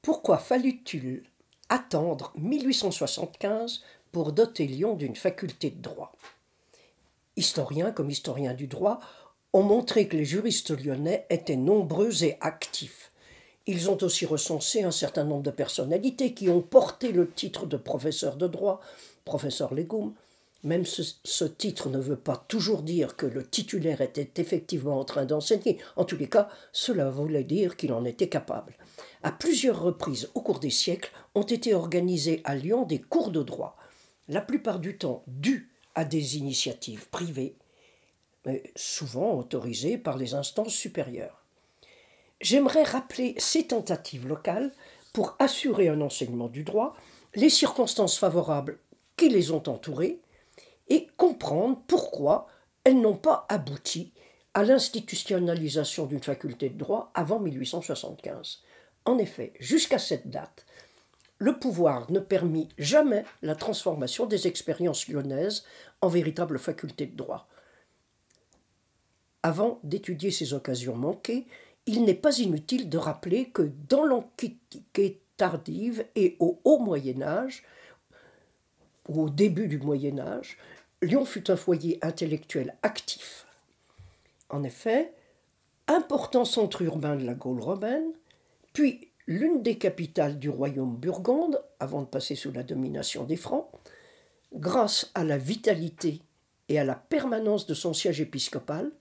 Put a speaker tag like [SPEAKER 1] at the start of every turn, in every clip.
[SPEAKER 1] Pourquoi fallut-il attendre 1875 pour doter Lyon d'une faculté de droit? Historiens comme historiens du droit ont montré que les juristes lyonnais étaient nombreux et actifs. Ils ont aussi recensé un certain nombre de personnalités qui ont porté le titre de professeur de droit, professeur legum. Même ce titre ne veut pas toujours dire que le titulaire était effectivement en train d'enseigner. En tous les cas, cela voulait dire qu'il en était capable. À plusieurs reprises au cours des siècles ont été organisés à Lyon des cours de droit, la plupart du temps dus à des initiatives privées, mais souvent autorisées par les instances supérieures. J'aimerais rappeler ces tentatives locales pour assurer un enseignement du droit, les circonstances favorables qui les ont entourées, et comprendre pourquoi elles n'ont pas abouti à l'institutionnalisation d'une faculté de droit avant 1875. En effet, jusqu'à cette date, le pouvoir ne permit jamais la transformation des expériences lyonnaises en véritable faculté de droit. Avant d'étudier ces occasions manquées, il n'est pas inutile de rappeler que dans l'Antiquité tardive et au Haut Moyen-Âge, ou au début du Moyen-Âge, Lyon fut un foyer intellectuel actif. En effet, important centre urbain de la Gaule romaine, puis l'une des capitales du royaume burgonde, avant de passer sous la domination des Francs, grâce à la vitalité et à la permanence de son siège épiscopal,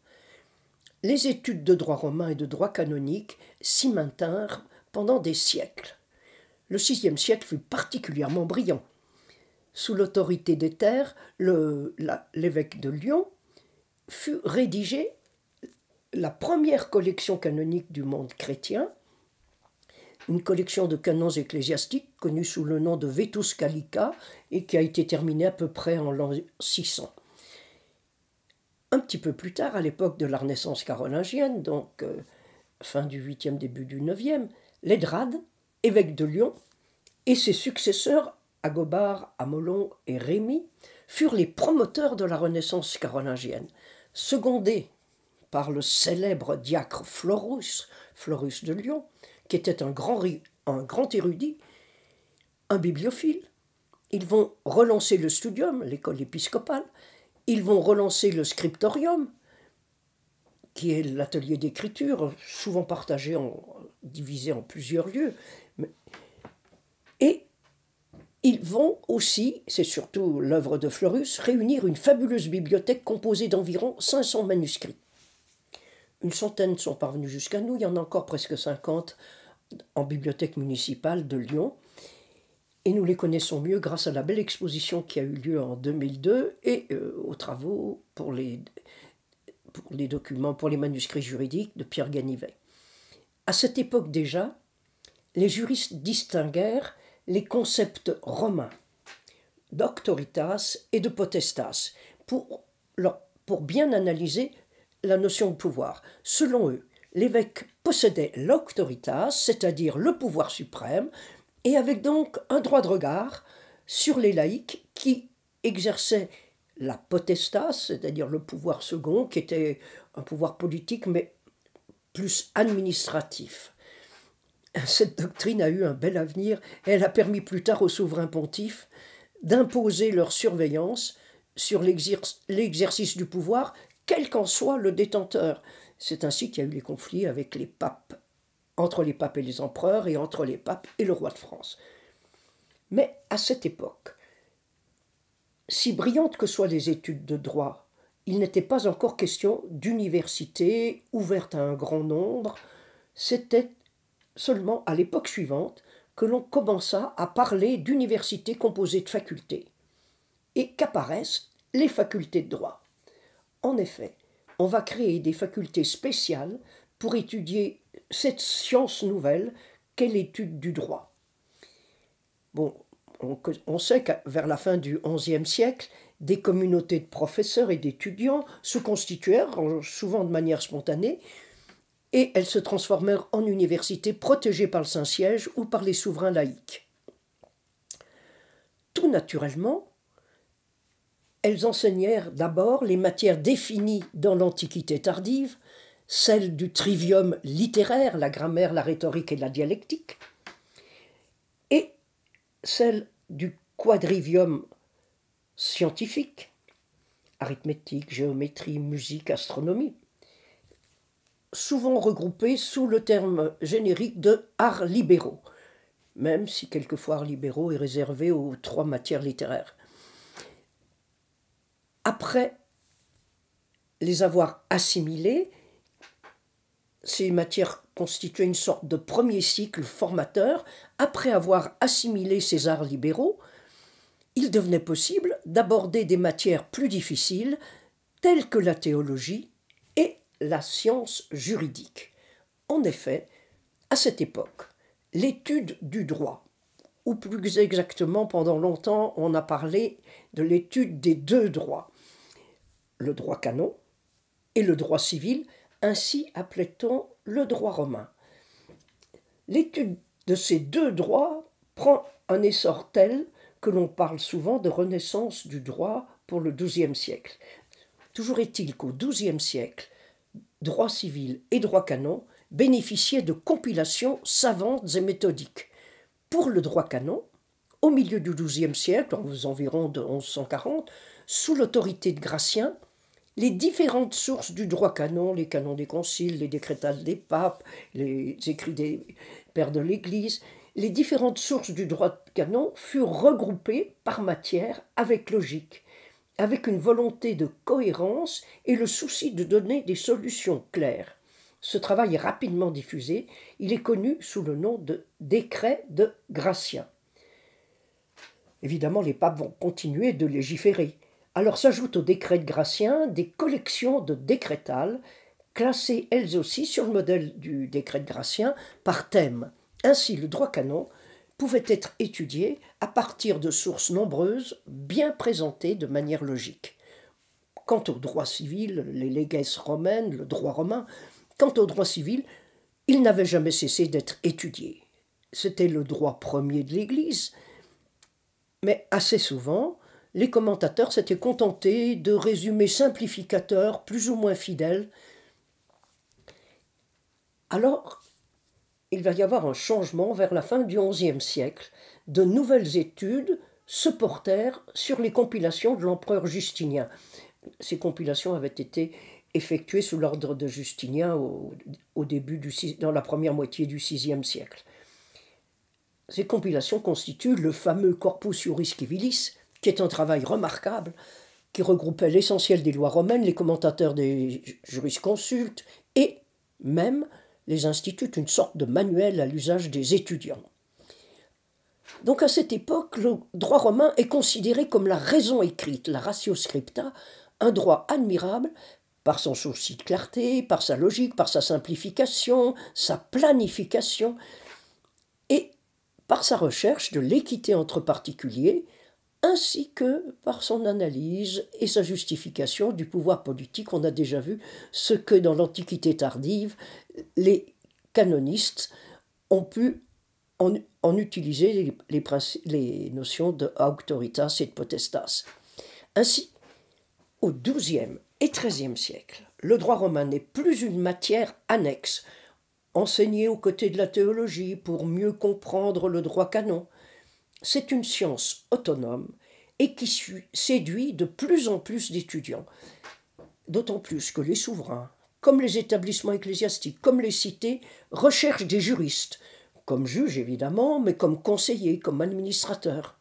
[SPEAKER 1] les études de droit romain et de droit canonique s'y maintinrent pendant des siècles. Le VIe siècle fut particulièrement brillant. Sous l'autorité d'Éther, l'évêque de Lyon, fut rédigée la première collection canonique du monde chrétien, une collection de canons ecclésiastiques connue sous le nom de Vetus Gallica et qui a été terminée à peu près en l'an 600. Un petit peu plus tard, à l'époque de la Renaissance carolingienne, donc fin du 8e, début du 9e, Lédrade, évêque de Lyon, et ses successeurs, Agobard, Amollon et Rémy, furent les promoteurs de la Renaissance carolingienne, secondés par le célèbre diacre Florus de Lyon, qui était un grand érudit, un bibliophile. Ils vont relancer le studium, l'école épiscopale, ils vont relancer le scriptorium, qui est l'atelier d'écriture, souvent divisé en plusieurs lieux. Et ils vont aussi, c'est surtout l'œuvre de Florus, réunir une fabuleuse bibliothèque composée d'environ 500 manuscrits. Une centaine sont parvenus jusqu'à nous, il y en a encore presque 50 en bibliothèque municipale de Lyon. Et nous les connaissons mieux grâce à la belle exposition qui a eu lieu en 2002 et aux travaux pour les documents, pour les manuscrits juridiques de Pierre Ganivet. À cette époque déjà, les juristes distinguèrent les concepts romains d'auctoritas et de potestas pour bien analyser la notion de pouvoir. Selon eux, l'évêque possédait l'auctoritas, c'est-à-dire le pouvoir suprême, et avait donc un droit de regard sur les laïcs qui exerçaient la potestas, c'est-à-dire le pouvoir second, qui était un pouvoir politique mais plus administratif. Cette doctrine a eu un bel avenir et elle a permis plus tard aux souverains pontifes d'imposer leur surveillance sur l'exercice du pouvoir, quel qu'en soit le détenteur. C'est ainsi qu'il y a eu les conflits avec les papes, entre les papes et les empereurs et entre les papes et le roi de France. Mais à cette époque, si brillantes que soient les études de droit, il n'était pas encore question d'université ouverte à un grand nombre. C'était seulement à l'époque suivante que l'on commença à parler d'universités composées de facultés et qu'apparaissent les facultés de droit. En effet, on va créer des facultés spéciales pour étudier cette science nouvelle qu'est l'étude du droit. Bon, on sait qu'à vers la fin du XIe siècle, des communautés de professeurs et d'étudiants se constituèrent, souvent de manière spontanée, et elles se transformèrent en universités protégées par le Saint-Siège ou par les souverains laïcs. Tout naturellement, elles enseignèrent d'abord les matières définies dans l'Antiquité tardive, celles du trivium littéraire, la grammaire, la rhétorique et la dialectique, et celle du quadrivium scientifique, arithmétique, géométrie, musique, astronomie, souvent regroupés sous le terme générique de arts libéraux, même si quelquefois arts libéraux est réservé aux 3 matières littéraires. Après les avoir assimilés, ces matières constituaient une sorte de premier cycle formateur. Après avoir assimilé ces arts libéraux, il devenait possible d'aborder des matières plus difficiles, telles que la théologie et la science juridique. En effet, à cette époque, l'étude du droit, ou plus exactement pendant longtemps on a parlé de l'étude des 2 droits, le droit canon et le droit civil, ainsi appelait-on le droit romain. L'étude de ces 2 droits prend un essor tel que l'on parle souvent de renaissance du droit pour le XIIe siècle. Toujours est-il qu'au XIIe siècle, droit civil et droit canon bénéficiaient de compilations savantes et méthodiques. Pour le droit canon, au milieu du XIIe siècle, aux environs de 1140, sous l'autorité de Gratien, les différentes sources du droit canon, les canons des conciles, les décrétales des papes, les écrits des pères de l'Église, les différentes sources du droit canon furent regroupées par matière avec logique, avec une volonté de cohérence et le souci de donner des solutions claires. Ce travail est rapidement diffusé, il est connu sous le nom de décret de Gratien. Évidemment, les papes vont continuer de légiférer. Alors s'ajoutent au décret de Gratien des collections de décrétales, classées elles aussi sur le modèle du décret de Gratien par thème. Ainsi, le droit canon pouvait être étudié à partir de sources nombreuses, bien présentées de manière logique. Quant au droit civil, les leges romaines, le droit romain, quant au droit civil, il n'avait jamais cessé d'être étudié. C'était le droit premier de l'Église, mais assez souvent, les commentateurs s'étaient contentés de résumés simplificateurs plus ou moins fidèles. Alors, il va y avoir un changement vers la fin du XIe siècle. De nouvelles études se portèrent sur les compilations de l'empereur Justinien. Ces compilations avaient été effectuées sous l'ordre de Justinien au début dans la première moitié du VIe siècle. Ces compilations constituent le fameux Corpus Juris Civilis, qui est un travail remarquable, qui regroupait l'essentiel des lois romaines, les commentateurs des jurisconsultes et même les institue une sorte de manuel à l'usage des étudiants. Donc à cette époque, le droit romain est considéré comme la raison écrite, la ratio scripta, un droit admirable par son souci de clarté, par sa logique, par sa simplification, sa planification et par sa recherche de l'équité entre particuliers, ainsi que par son analyse et sa justification du pouvoir politique. On a déjà vu ce que dans l'Antiquité tardive, les canonistes ont pu en utiliser les notions de auctoritas et de potestas. Ainsi, au XIIe et XIIIe siècle, le droit romain n'est plus une matière annexe, enseignée aux côtés de la théologie pour mieux comprendre le droit canon. C'est une science autonome et qui séduit de plus en plus d'étudiants, d'autant plus que les souverains, comme les établissements ecclésiastiques, comme les cités, recherchent des juristes, comme juges évidemment, mais comme conseillers, comme administrateurs.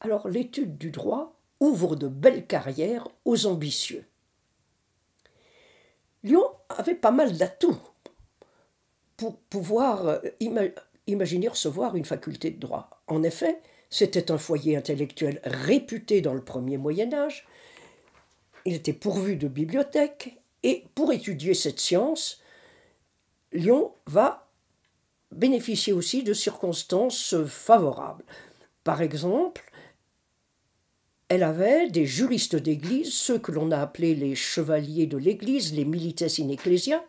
[SPEAKER 1] Alors l'étude du droit ouvre de belles carrières aux ambitieux. Lyon avait pas mal d'atouts pour pouvoir imaginer recevoir une faculté de droit. En effet, c'était un foyer intellectuel réputé dans le premier Moyen-Âge, il était pourvu de bibliothèques, et pour étudier cette science, Lyon va bénéficier aussi de circonstances favorables. Par exemple, elle avait des juristes d'église, ceux que l'on a appelés les chevaliers de l'église, les milites in ecclesia.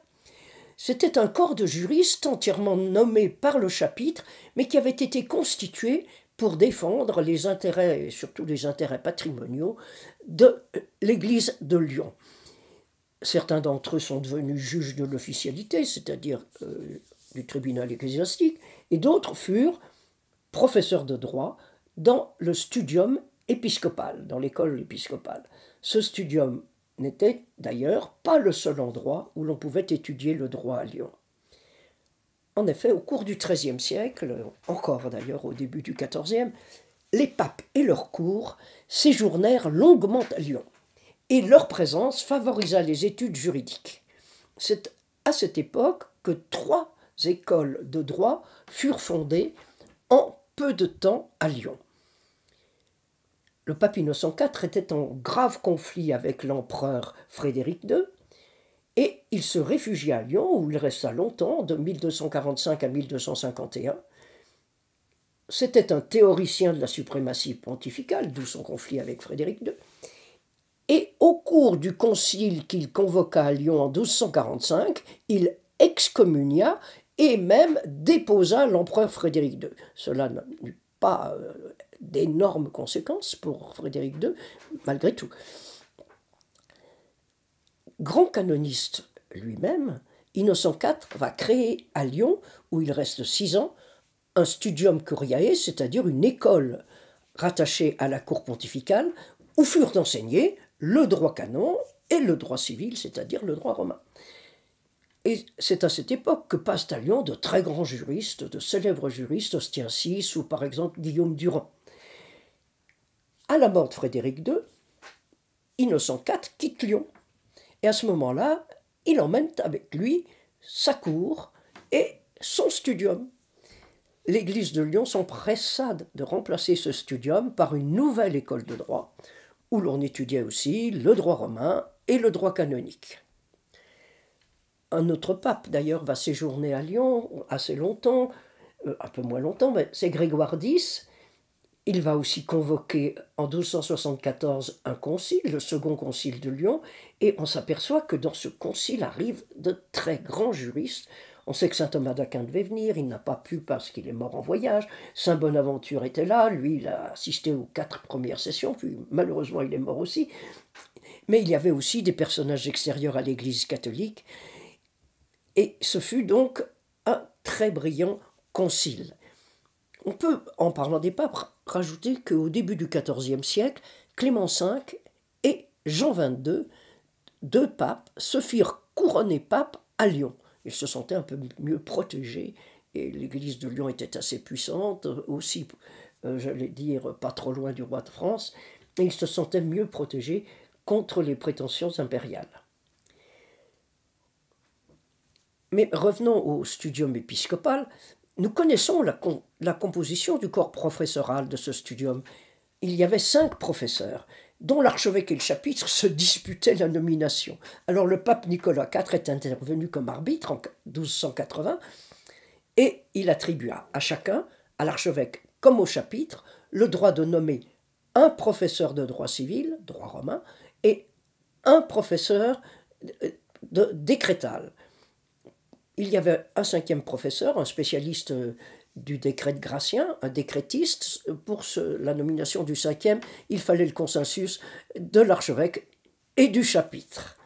[SPEAKER 1] C'était un corps de juristes entièrement nommé par le chapitre, mais qui avait été constitué pour défendre les intérêts, et surtout les intérêts patrimoniaux, de l'église de Lyon. Certains d'entre eux sont devenus juges de l'officialité, c'est-à-dire du tribunal ecclésiastique, et d'autres furent professeur de droit dans le studium épiscopal, dans l'école épiscopale. Ce studium n'était d'ailleurs pas le seul endroit où l'on pouvait étudier le droit à Lyon. En effet, au cours du XIIIe siècle, encore d'ailleurs au début du XIVe, les papes et leurs cours séjournèrent longuement à Lyon, et leur présence favorisa les études juridiques. C'est à cette époque que 3 écoles de droit furent fondées en peu de temps à Lyon. Le pape Innocent IV était en grave conflit avec l'empereur Frédéric II, et il se réfugia à Lyon, où il resta longtemps, de 1245 à 1251. C'était un théoricien de la suprématie pontificale, d'où son conflit avec Frédéric II. Et au cours du concile qu'il convoqua à Lyon en 1245, il excommunia et même déposa l'empereur Frédéric II. Cela n'eut pas d'énormes conséquences pour Frédéric II, malgré tout. Grand canoniste lui-même, Innocent IV va créer à Lyon, où il reste 6 ans, un studium curiae, c'est-à-dire une école rattachée à la cour pontificale, où furent enseignés le droit canon et le droit civil, c'est-à-dire le droit romain. Et c'est à cette époque que passent à Lyon de très grands juristes, de célèbres juristes, Ostiensis ou par exemple Guillaume Durand. À la mort de Frédéric II, Innocent IV quitte Lyon. Et à ce moment-là, il emmène avec lui sa cour et son studium. L'Église de Lyon s'empressa de remplacer ce studium par une nouvelle école de droit, où l'on étudiait aussi le droit romain et le droit canonique. Un autre pape, d'ailleurs, va séjourner à Lyon assez longtemps, un peu moins longtemps, mais c'est Grégoire X. Il va aussi convoquer en 1274 un concile, le second concile de Lyon, et on s'aperçoit que dans ce concile arrivent de très grands juristes. On sait que saint Thomas d'Aquin devait venir, il n'a pas pu parce qu'il est mort en voyage. Saint Bonaventure était là, lui il a assisté aux 4 premières sessions, puis malheureusement il est mort aussi. Mais il y avait aussi des personnages extérieurs à l'Église catholique, et ce fut donc un très brillant concile. On peut, en parlant des papes, rajouter qu'au début du XIVe siècle, Clément V et Jean XXII, 2 papes, se firent couronner papes à Lyon. Ils se sentaient un peu mieux protégés, et l'église de Lyon était assez puissante, aussi, j'allais dire, pas trop loin du roi de France, et ils se sentaient mieux protégés contre les prétentions impériales. Mais revenons au studium épiscopal. Nous connaissons la composition du corps professoral de ce studium. Il y avait 5 professeurs, dont l'archevêque et le chapitre se disputaient la nomination. Alors le pape Nicolas IV est intervenu comme arbitre en 1280, et il attribua à chacun, à l'archevêque comme au chapitre, le droit de nommer un professeur de droit civil, droit romain, et un professeur de décrétal. Il y avait un 5e professeur, un spécialiste du décret de Gratien, un décrétiste. Pour la nomination du 5e, il fallait le consensus de l'archevêque et du chapitre.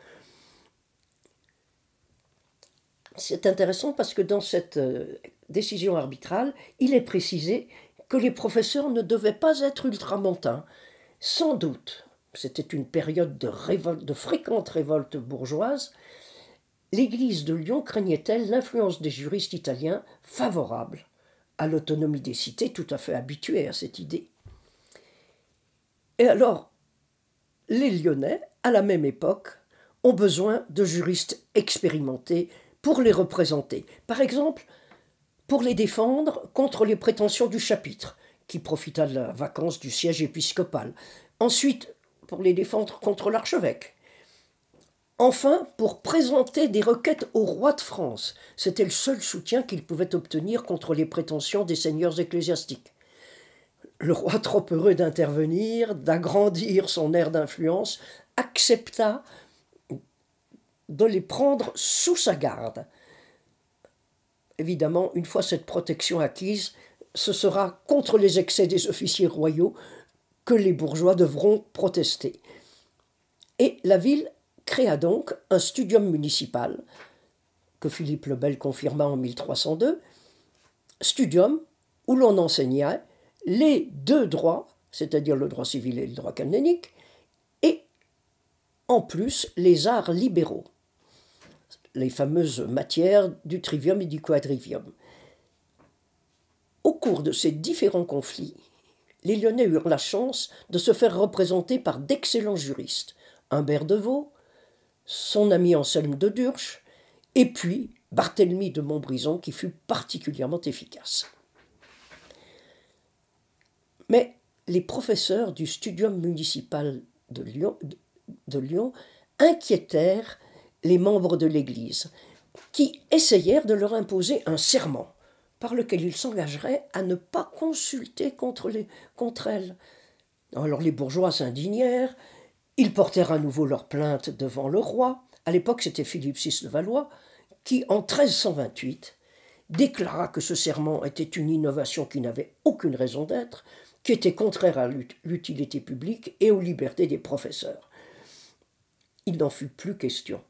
[SPEAKER 1] C'est intéressant parce que dans cette décision arbitrale, il est précisé que les professeurs ne devaient pas être ultramontains. Sans doute, c'était une période de fréquentes révoltes bourgeoises. L'Église de Lyon craignait-elle l'influence des juristes italiens favorables à l'autonomie des cités, tout à fait habitués à cette idée. Et alors, les Lyonnais, à la même époque, ont besoin de juristes expérimentés pour les représenter. Par exemple, pour les défendre contre les prétentions du chapitre, qui profita de la vacance du siège épiscopal. Ensuite, pour les défendre contre l'archevêque. Enfin, pour présenter des requêtes au roi de France. C'était le seul soutien qu'il pouvait obtenir contre les prétentions des seigneurs ecclésiastiques. Le roi, trop heureux d'intervenir, d'agrandir son aire d'influence, accepta de les prendre sous sa garde. Évidemment, une fois cette protection acquise, ce sera contre les excès des officiers royaux que les bourgeois devront protester. Et la ville créa donc un studium municipal, que Philippe le Bel confirma en 1302, studium où l'on enseignait les deux droits, c'est-à-dire le droit civil et le droit canonique, et en plus les arts libéraux, les fameuses matières du trivium et du quadrivium. Au cours de ces différents conflits, les Lyonnais eurent la chance de se faire représenter par d'excellents juristes, Humbert de Vaux, son ami Anselme de Durche, et puis Barthélemy de Montbrison, qui fut particulièrement efficace. Mais les professeurs du studium municipal de Lyon inquiétèrent les membres de l'Église, qui essayèrent de leur imposer un serment par lequel ils s'engageraient à ne pas consulter contre elles. Alors les bourgeois s'indignèrent, ils portèrent à nouveau leur plainte devant le roi. À l'époque, c'était Philippe VI de Valois, qui, en 1328, déclara que ce serment était une innovation qui n'avait aucune raison d'être, qui était contraire à l'utilité publique et aux libertés des professeurs. Il n'en fut plus question.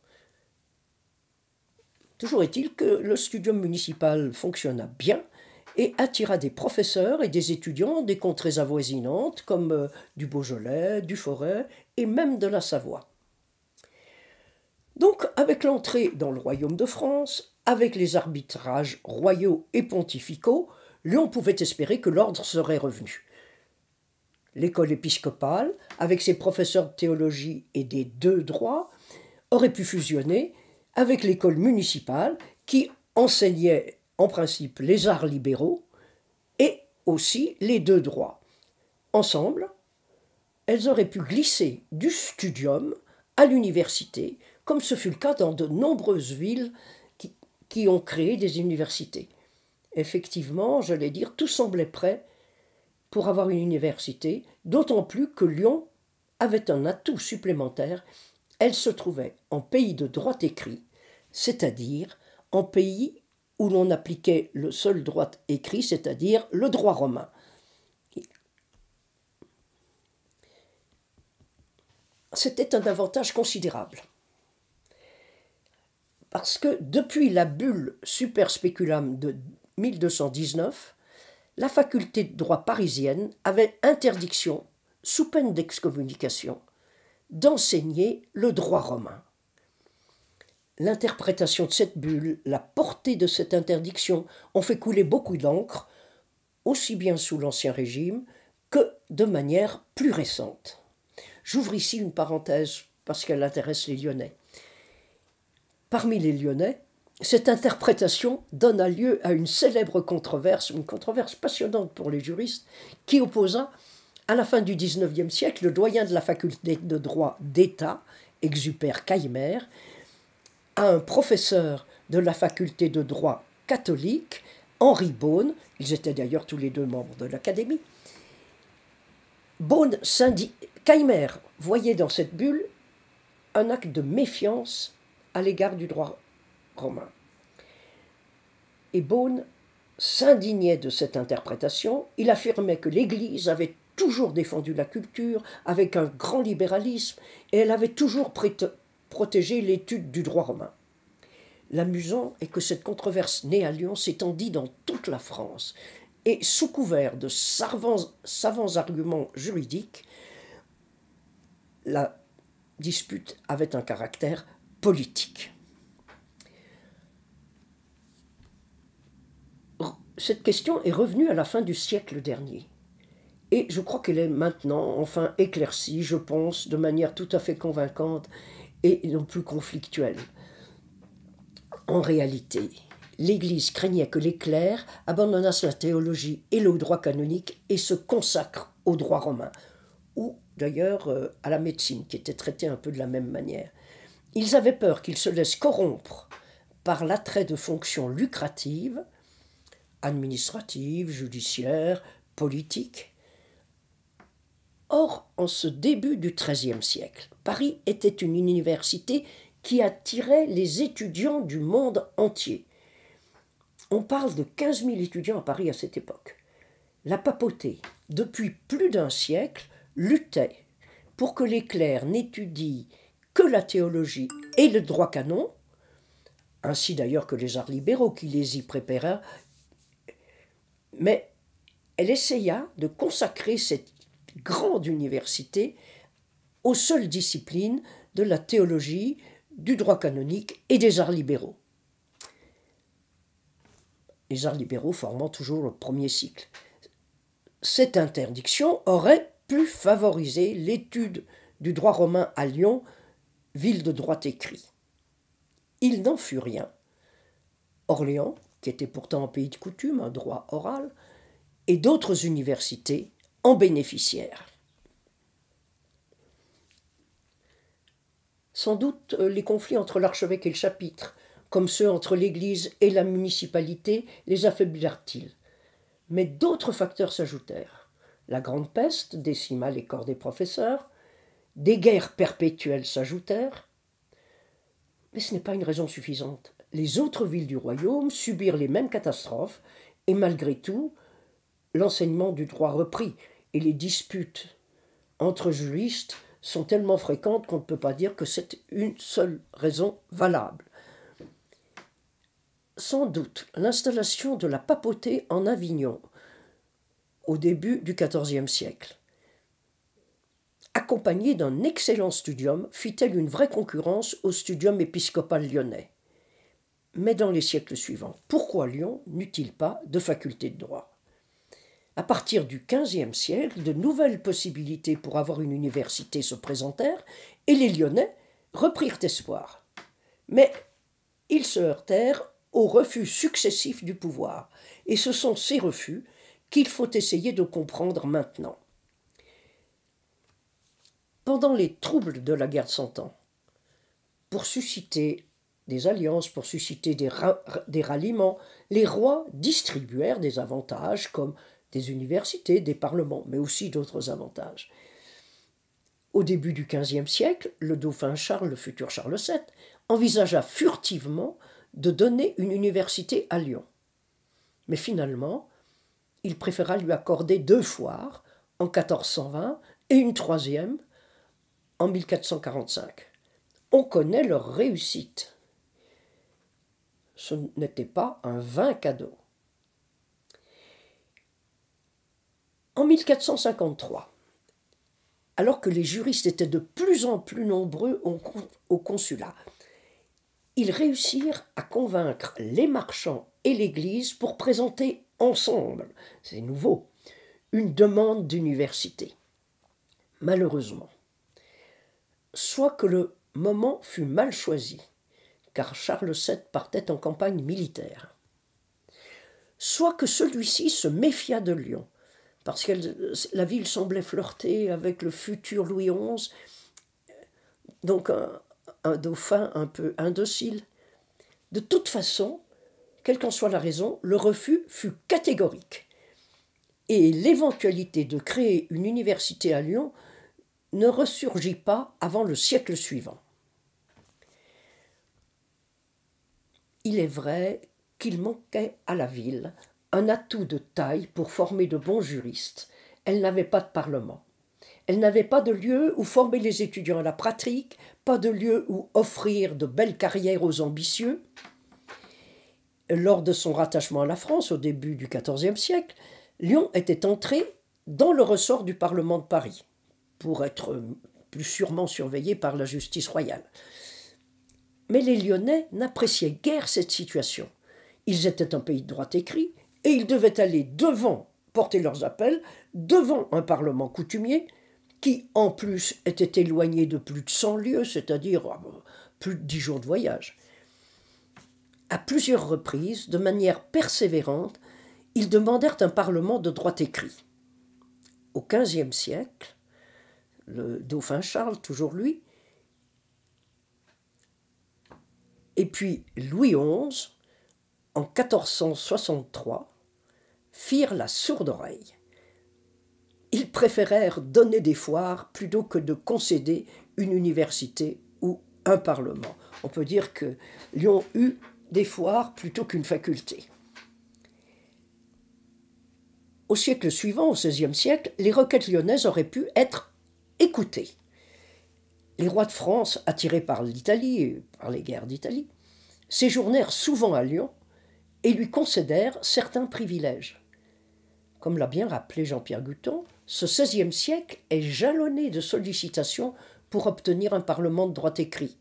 [SPEAKER 1] Toujours est-il que le studium municipal fonctionna bien et attira des professeurs et des étudiants des contrées avoisinantes comme du Beaujolais, du Forez et même de la Savoie. Donc, avec l'entrée dans le royaume de France, avec les arbitrages royaux et pontificaux, Lyon pouvait espérer que l'ordre serait revenu. L'école épiscopale, avec ses professeurs de théologie et des deux droits, aurait pu fusionner avec l'école municipale qui enseignait en principe les arts libéraux et aussi les deux droits. Ensemble, elles auraient pu glisser du studium à l'université, comme ce fut le cas dans de nombreuses villes qui ont créé des universités. Effectivement, j'allais dire, tout semblait prêt pour avoir une université, d'autant plus que Lyon avait un atout supplémentaire. Elle se trouvait en pays de droit écrit, c'est-à-dire en pays où l'on appliquait le seul droit écrit, c'est-à-dire le droit romain. C'était un avantage considérable. Parce que depuis la bulle Super Speculum de 1219, la faculté de droit parisienne avait interdiction, sous peine d'excommunication, d'enseigner le droit romain. L'interprétation de cette bulle, la portée de cette interdiction ont fait couler beaucoup d'encre, aussi bien sous l'Ancien Régime que de manière plus récente. J'ouvre ici une parenthèse parce qu'elle intéresse les Lyonnais. Parmi les Lyonnais, cette interprétation donna lieu à une célèbre controverse, une controverse passionnante pour les juristes, qui opposa, à la fin du XIXe siècle, le doyen de la faculté de droit d'État, Exupère Caillemer, à un professeur de la faculté de droit catholique, Henri Beaune. Ils étaient d'ailleurs tous les deux membres de l'Académie. Caillemer voyait dans cette bulle un acte de méfiance à l'égard du droit romain. Et Beaune s'indignait de cette interprétation. Il affirmait que l'Église avait toujours défendu la culture avec un grand libéralisme et elle avait toujours protégé l'étude du droit romain. L'amusant est que cette controverse née à Lyon s'étendit dans toute la France et sous couvert de savants arguments juridiques, la dispute avait un caractère politique. Cette question est revenue à la fin du siècle dernier. Et je crois qu'elle est maintenant enfin éclaircie, je pense, de manière tout à fait convaincante et non plus conflictuelle. En réalité, l'Église craignait que les clercs abandonnassent la théologie et le droit canonique et se consacrent au droit romain, ou d'ailleurs à la médecine, qui était traitée un peu de la même manière. Ils avaient peur qu'ils se laissent corrompre par l'attrait de fonctions lucratives, administratives, judiciaires, politiques. Or, en ce début du XIIIe siècle, Paris était une université qui attirait les étudiants du monde entier. On parle de 15 000 étudiants à Paris à cette époque. La papauté, depuis plus d'un siècle, luttait pour que les clercs n'étudient que la théologie et le droit canon, ainsi d'ailleurs que les arts libéraux qui les y préparaient. Mais elle essaya de consacrer cette grande université aux seules disciplines de la théologie, du droit canonique et des arts libéraux. Les arts libéraux formant toujours le premier cycle. Cette interdiction aurait pu favoriser l'étude du droit romain à Lyon, ville de droit écrit. Il n'en fut rien. Orléans, qui était pourtant un pays de coutume, un droit oral, et d'autres universités en bénéficièrent. Sans doute les conflits entre l'archevêque et le chapitre, comme ceux entre l'Église et la municipalité, les affaiblirent-ils. Mais d'autres facteurs s'ajoutèrent. La grande peste décima les corps des professeurs, des guerres perpétuelles s'ajoutèrent, mais ce n'est pas une raison suffisante. Les autres villes du royaume subirent les mêmes catastrophes, et malgré tout, l'enseignement du droit reprit, et les disputes entre juristes sont tellement fréquentes qu'on ne peut pas dire que c'est une seule raison valable. Sans doute, l'installation de la papauté en Avignon, au début du XIVe siècle, accompagnée d'un excellent studium, fit-elle une vraie concurrence au studium épiscopal lyonnais. Mais dans les siècles suivants, pourquoi Lyon n'eut-il pas de faculté de droit ? À partir du XVe siècle, de nouvelles possibilités pour avoir une université se présentèrent et les Lyonnais reprirent espoir. Mais ils se heurtèrent aux refus successifs du pouvoir, et ce sont ces refus qu'il faut essayer de comprendre maintenant. Pendant les troubles de la guerre de Cent Ans, pour susciter des alliances, pour susciter des ralliements, les rois distribuèrent des avantages comme des universités, des parlements, mais aussi d'autres avantages. Au début du XVe siècle, le dauphin Charles, le futur Charles VII, envisagea furtivement de donner une université à Lyon. Mais finalement, il préféra lui accorder 2 foires, en 1420, et une troisième, en 1445. On connaît leur réussite. Ce n'était pas un vain cadeau. En 1453, alors que les juristes étaient de plus en plus nombreux au consulat, ils réussirent à convaincre les marchands et l'Église pour présenter ensemble, c'est nouveau, une demande d'université. Malheureusement, soit que le moment fut mal choisi, car Charles VII partait en campagne militaire, soit que celui-ci se méfia de Lyon, parce que la ville semblait flirter avec le futur Louis XI, donc un dauphin un peu indocile. De toute façon, quelle qu'en soit la raison, le refus fut catégorique. Et l'éventualité de créer une université à Lyon ne ressurgit pas avant le siècle suivant. Il est vrai qu'il manquait à la ville un atout de taille pour former de bons juristes. Elle n'avait pas de parlement. Elle n'avait pas de lieu où former les étudiants à la pratique, pas de lieu où offrir de belles carrières aux ambitieux. Lors de son rattachement à la France, au début du XIVe siècle, Lyon était entré dans le ressort du Parlement de Paris, pour être plus sûrement surveillé par la justice royale. Mais les Lyonnais n'appréciaient guère cette situation. Ils étaient un pays de droit écrit, et ils devaient aller porter leurs appels, devant un parlement coutumier, qui en plus était éloigné de plus de 100 lieues, c'est-à-dire plus de 10 jours de voyage. À plusieurs reprises, de manière persévérante, ils demandèrent un parlement de droit écrit. Au XVe siècle, le dauphin Charles, toujours lui, et puis Louis XI, en 1463, firent la sourde oreille. Ils préférèrent donner des foires plutôt que de concéder une université ou un parlement. On peut dire que Lyon eut des foires plutôt qu'une faculté. Au siècle suivant, au XVIe siècle, les requêtes lyonnaises auraient pu être écoutées. Les rois de France, attirés par l'Italie et par les guerres d'Italie, séjournèrent souvent à Lyon et lui concédèrent certains privilèges. Comme l'a bien rappelé Jean-Pierre Guton, ce XVIe siècle est jalonné de sollicitations pour obtenir un parlement de droit écrit.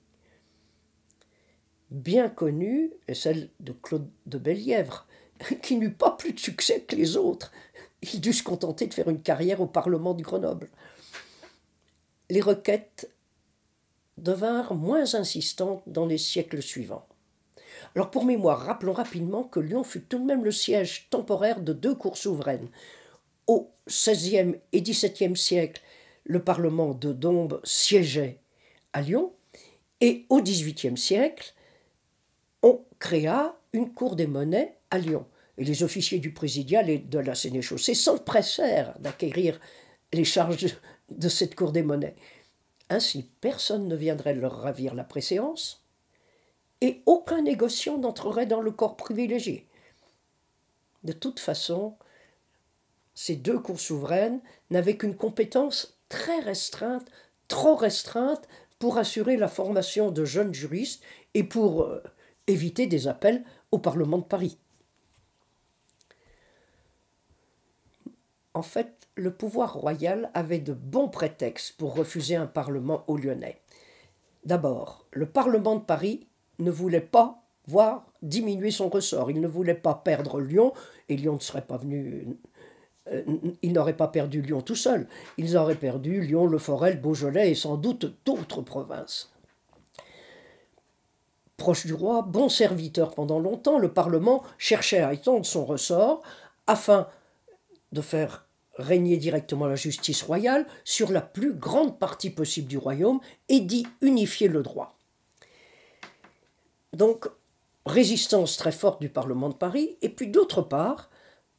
[SPEAKER 1] Bien connue est celle de Claude de Bellièvre, qui n'eut pas plus de succès que les autres. Il dut se contenter de faire une carrière au Parlement de Grenoble. Les requêtes devinrent moins insistantes dans les siècles suivants. Alors pour mémoire, rappelons rapidement que Lyon fut tout de même le siège temporaire de 2 cours souveraines. Au XVIe et XVIIe siècle, le Parlement de Dombes siégeait à Lyon, et au XVIIIe siècle, on créa une cour des monnaies à Lyon. Et les officiers du présidial et de la sénéchaussée s'empressèrent d'acquérir les charges de cette cour des monnaies. Ainsi, personne ne viendrait leur ravir la préséance, et aucun négociant n'entrerait dans le corps privilégié. De toute façon, ces 2 cours souveraines n'avaient qu'une compétence très restreinte, trop restreinte, pour assurer la formation de jeunes juristes et pour éviter des appels au Parlement de Paris. En fait, le pouvoir royal avait de bons prétextes pour refuser un parlement aux Lyonnais. D'abord, le Parlement de Paris ne voulait pas voir diminuer son ressort. Il ne voulait pas perdre Lyon, et Lyon ne serait pas venu... ils n'auraient pas perdu Lyon tout seul. Ils auraient perdu Lyon, Le Forêt, le Beaujolais et sans doute d'autres provinces. Proche du roi, bon serviteur pendant longtemps, le Parlement cherchait à étendre son ressort afin de faire régner directement la justice royale sur la plus grande partie possible du royaume et d'y unifier le droit. Donc, résistance très forte du Parlement de Paris, et puis d'autre part,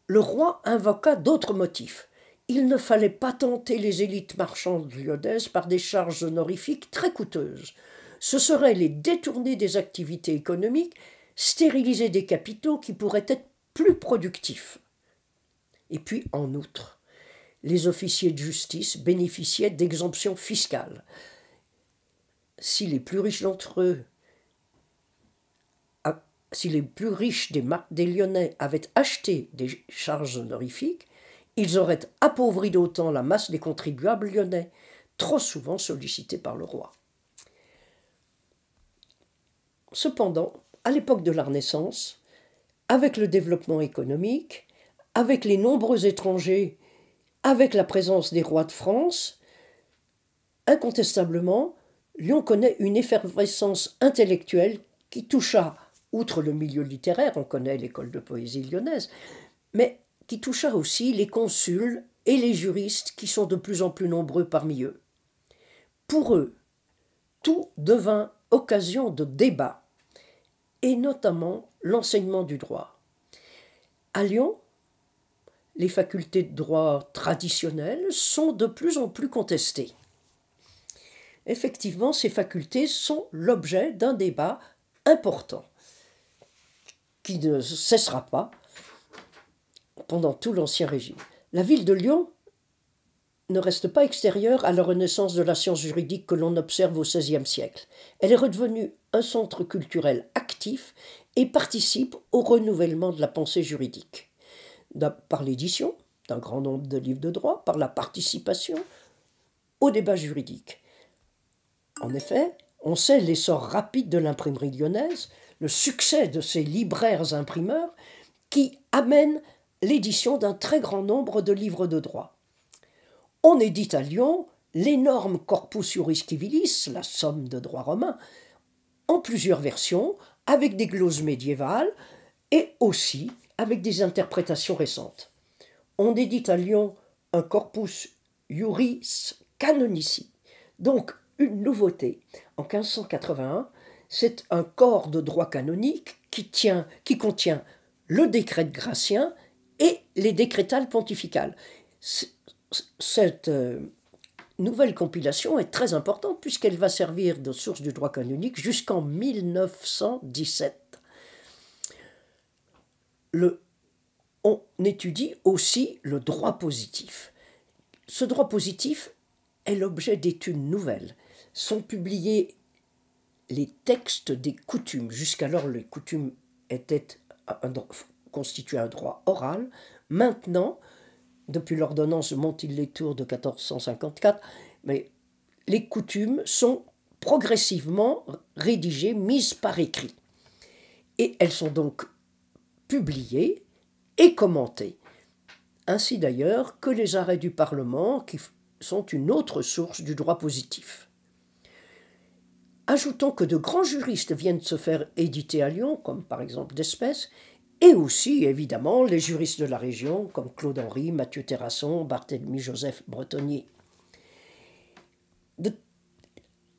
[SPEAKER 1] le roi invoqua d'autres motifs. Il ne fallait pas tenter les élites marchandes lyonnaises par des charges honorifiques très coûteuses. Ce serait les détourner des activités économiques, stériliser des capitaux qui pourraient être plus productifs. Et puis, en outre, les officiers de justice bénéficiaient d'exemptions fiscales. Si les plus riches d'entre eux, si les plus riches des Lyonnais avaient acheté des charges honorifiques, ils auraient appauvri d'autant la masse des contribuables lyonnais, trop souvent sollicités par le roi. Cependant, à l'époque de la Renaissance, avec le développement économique, avec les nombreux étrangers, avec la présence des rois de France, incontestablement, Lyon connaît une effervescence intellectuelle qui toucha, outre le milieu littéraire, on connaît l'école de poésie lyonnaise, mais qui toucha aussi les consuls et les juristes qui sont de plus en plus nombreux parmi eux. Pour eux, tout devint occasion de débat, et notamment l'enseignement du droit. À Lyon, les facultés de droit traditionnelles sont de plus en plus contestées. Effectivement, ces facultés sont l'objet d'un débat important qui ne cessera pas pendant tout l'Ancien Régime. La ville de Lyon ne reste pas extérieure à la renaissance de la science juridique que l'on observe au XVIe siècle. Elle est redevenue un centre culturel actif et participe au renouvellement de la pensée juridique. Par l'édition d'un grand nombre de livres de droit, par la participation au débat juridique. En effet, on sait l'essor rapide de l'imprimerie lyonnaise, le succès de ces libraires imprimeurs qui amènent l'édition d'un très grand nombre de livres de droit. On édite à Lyon l'énorme Corpus Juris Civilis, la somme de droit romain, en plusieurs versions, avec des gloses médiévales et aussi avec des interprétations récentes. On édite à Lyon un Corpus Juris Canonici, donc une nouveauté. En 1581, c'est un corps de droit canonique qui contient le décret de Gratien et les décrétales pontificales. Cette nouvelle compilation est très importante puisqu'elle va servir de source du droit canonique jusqu'en 1917. On étudie aussi le droit positif. Ce droit positif est l'objet d'études nouvelles. Sont publiés les textes des coutumes. Jusqu'alors, les coutumes constituaient un droit oral. Maintenant, depuis l'ordonnance de Montil-les-Tours de 1454, mais les coutumes sont progressivement rédigées, mises par écrit. Et elles sont donc publiées et commentées. Ainsi d'ailleurs que les arrêts du Parlement, qui sont une autre source du droit positif. Ajoutons que de grands juristes viennent se faire éditer à Lyon, comme par exemple d'Espèce, et aussi, évidemment, les juristes de la région, comme Claude Henry, Mathieu Terrasson, Barthélemy Joseph Bretonnier.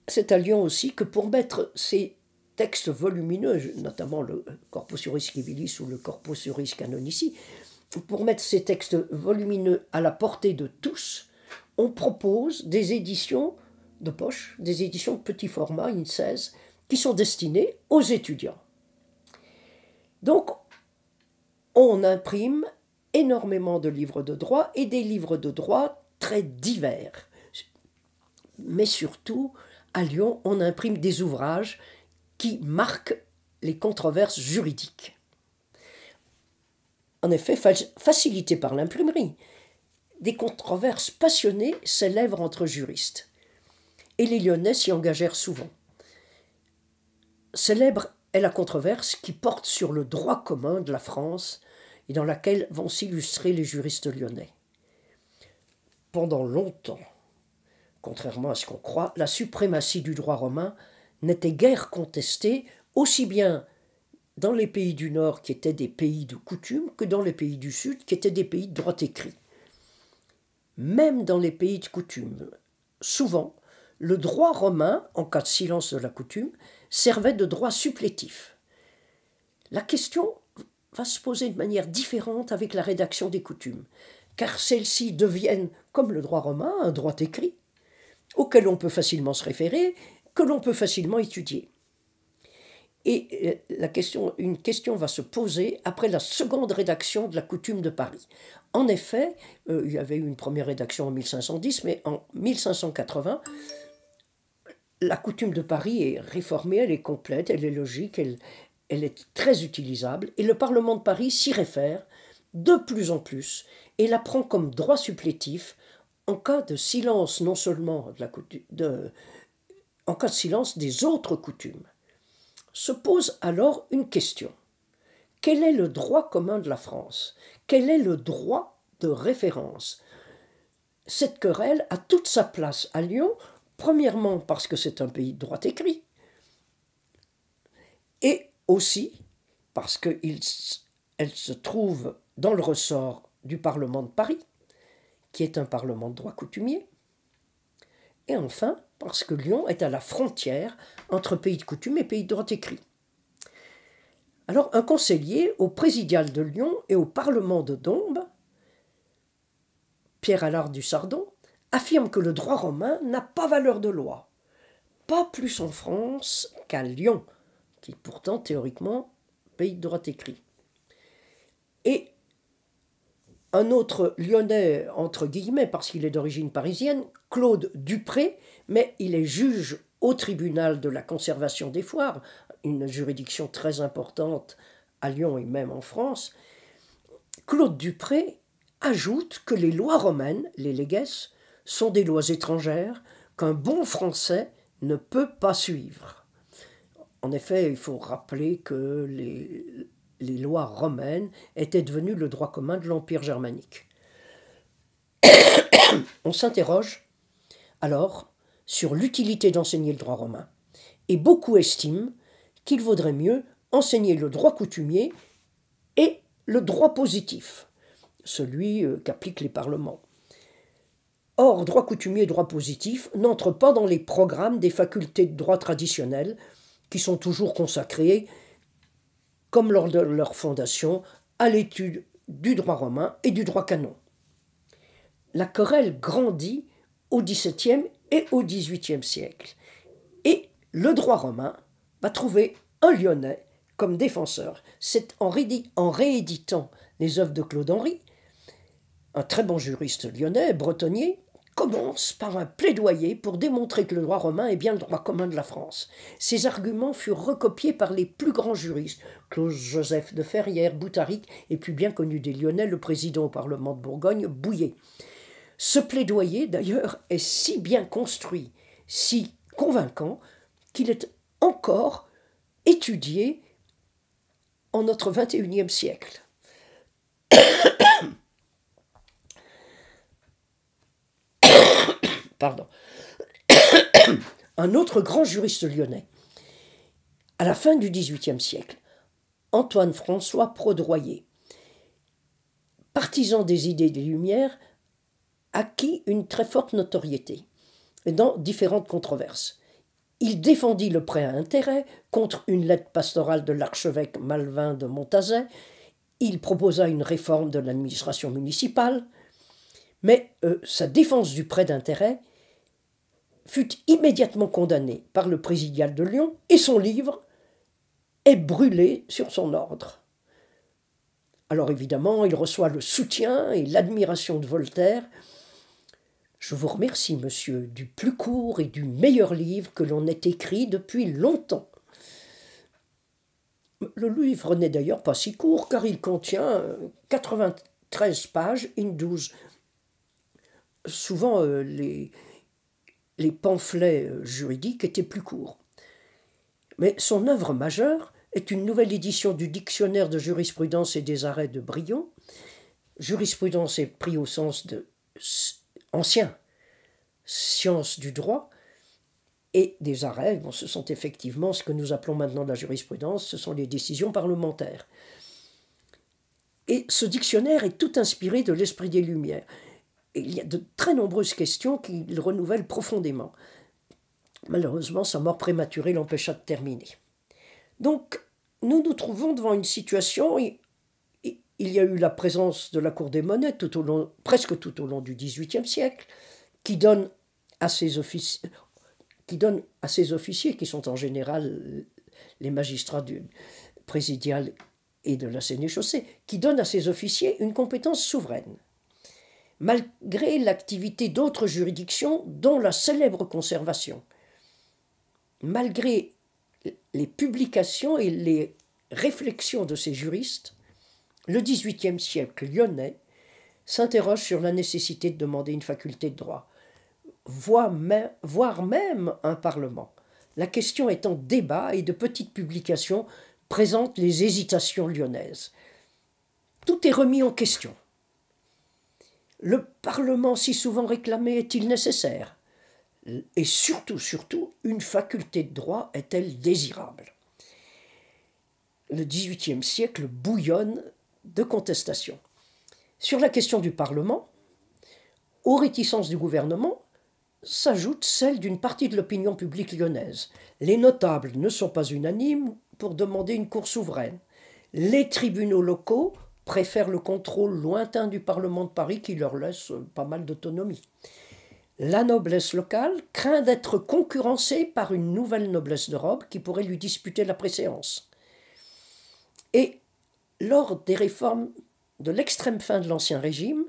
[SPEAKER 1] C'est à Lyon aussi que pour mettre ces textes volumineux, notamment le Corpus Juris Civilis ou le Corpus Juris Canonici, pour mettre ces textes volumineux à la portée de tous, on propose des éditions de poche, des éditions de petit format, in 16, qui sont destinées aux étudiants. Donc, on imprime énormément de livres de droit et des livres de droit très divers. Mais surtout, à Lyon, on imprime des ouvrages qui marquent les controverses juridiques. En effet, facilités par l'imprimerie, des controverses passionnées s'élèvent entre juristes. Et les Lyonnais s'y engagèrent souvent. Célèbre est la controverse qui porte sur le droit commun de la France et dans laquelle vont s'illustrer les juristes lyonnais. Pendant longtemps, contrairement à ce qu'on croit, la suprématie du droit romain n'était guère contestée, aussi bien dans les pays du Nord qui étaient des pays de coutume que dans les pays du Sud qui étaient des pays de droit écrit. Même dans les pays de coutume, souvent, le droit romain, en cas de silence de la coutume, servait de droit supplétif. La question va se poser de manière différente avec la rédaction des coutumes, car celles-ci deviennent, comme le droit romain, un droit écrit, auquel on peut facilement se référer, que l'on peut facilement étudier. Et une question va se poser après la seconde rédaction de la coutume de Paris. En effet, il y avait eu une première rédaction en 1510, mais en 1580, la coutume de Paris est réformée, elle est complète, elle est logique, elle est très utilisable, et le Parlement de Paris s'y réfère de plus en plus, et la prend comme droit supplétif en cas de silence non seulement en cas de silence des autres coutumes. Se pose alors une question. Quel est le droit commun de la France? Quel est le droit de référence? Cette querelle a toute sa place à Lyon, premièrement parce que c'est un pays de droit écrit, et aussi parce qu'elle se trouve dans le ressort du Parlement de Paris, qui est un parlement de droit coutumier, et enfin parce que Lyon est à la frontière entre pays de coutume et pays de droit écrit. Alors un conseiller au présidial de Lyon et au Parlement de Dombes, Pierre Allard du Sardon, affirme que le droit romain n'a pas valeur de loi, pas plus en France qu'à Lyon, qui est pourtant théoriquement pays de droit écrit. Et un autre Lyonnais, entre guillemets, parce qu'il est d'origine parisienne, Claude Dupré, mais il est juge au tribunal de la conservation des foires, une juridiction très importante à Lyon et même en France. Claude Dupré ajoute que les lois romaines, les leges, sont des lois étrangères qu'un bon Français ne peut pas suivre. En effet, il faut rappeler que les lois romaines étaient devenues le droit commun de l'Empire germanique. On s'interroge alors sur l'utilité d'enseigner le droit romain, et beaucoup estiment qu'il vaudrait mieux enseigner le droit coutumier et le droit positif, celui qu'appliquent les parlements. Or, droit coutumier et droit positif n'entrent pas dans les programmes des facultés de droit traditionnelles qui sont toujours consacrées, comme lors de leur fondation, à l'étude du droit romain et du droit canon. La querelle grandit au XVIIe et au XVIIIe siècle, et le droit romain va trouver un Lyonnais comme défenseur. C'est en rééditant les œuvres de Claude Henry, un très bon juriste lyonnais, Bretonnier, commence par un plaidoyer pour démontrer que le droit romain est bien le droit commun de la France. Ces arguments furent recopiés par les plus grands juristes, Claude-Joseph de Ferrières, Boutaric, et puis bien connu des Lyonnais, le président au Parlement de Bourgogne, Bouillet. Ce plaidoyer, d'ailleurs, est si bien construit, si convaincant, qu'il est encore étudié en notre XXIe siècle. Pardon. Un autre grand juriste lyonnais, à la fin du XVIIIe siècle, Antoine-François Prodroyer, partisan des idées des Lumières, acquit une très forte notoriété dans différentes controverses. Il défendit le prêt à intérêt contre une lettre pastorale de l'archevêque Malvin de Montazet. Il proposa une réforme de l'administration municipale, mais sa défense du prêt d'intérêt fut immédiatement condamné par le présidial de Lyon et son livre est brûlé sur son ordre. Alors évidemment, il reçoit le soutien et l'admiration de Voltaire. « Je vous remercie, monsieur, du plus court et du meilleur livre que l'on ait écrit depuis longtemps. » Le livre n'est d'ailleurs pas si court, car il contient 93 pages in 12. Souvent, les pamphlets juridiques étaient plus courts. Mais son œuvre majeure est une nouvelle édition du Dictionnaire de jurisprudence et des arrêts de Brion. Jurisprudence est pris au sens de ancien, science du droit, et des arrêts, bon, ce sont effectivement ce que nous appelons maintenant la jurisprudence, ce sont les décisions parlementaires. Et ce dictionnaire est tout inspiré de l'esprit des Lumières. Et il y a de très nombreuses questions qu'il renouvelle profondément. Malheureusement, sa mort prématurée l'empêcha de terminer. Donc, nous nous trouvons devant une situation. Il y a eu la présence de la Cour des monnaies presque tout au long du XVIIIe siècle, qui donne à ses officiers, qui sont en général les magistrats du présidial et de la sénéchaussée, qui donne à ces officiers une compétence souveraine. Malgré l'activité d'autres juridictions, dont la célèbre conservation, malgré les publications et les réflexions de ces juristes, le XVIIIe siècle lyonnais s'interroge sur la nécessité de demander une faculté de droit, voire même un parlement. La question est en débat et de petites publications présentent les hésitations lyonnaises. Tout est remis en question. Le Parlement si souvent réclamé est-il nécessaire ? Et surtout, une faculté de droit est-elle désirable ? Le XVIIIe siècle bouillonne de contestations. Sur la question du Parlement, aux réticences du gouvernement s'ajoute celle d'une partie de l'opinion publique lyonnaise. Les notables ne sont pas unanimes pour demander une cour souveraine. Les tribunaux locaux préfèrent le contrôle lointain du Parlement de Paris qui leur laisse pas mal d'autonomie. La noblesse locale craint d'être concurrencée par une nouvelle noblesse d'Europe qui pourrait lui disputer la préséance. Et lors des réformes de l'extrême fin de l'Ancien Régime,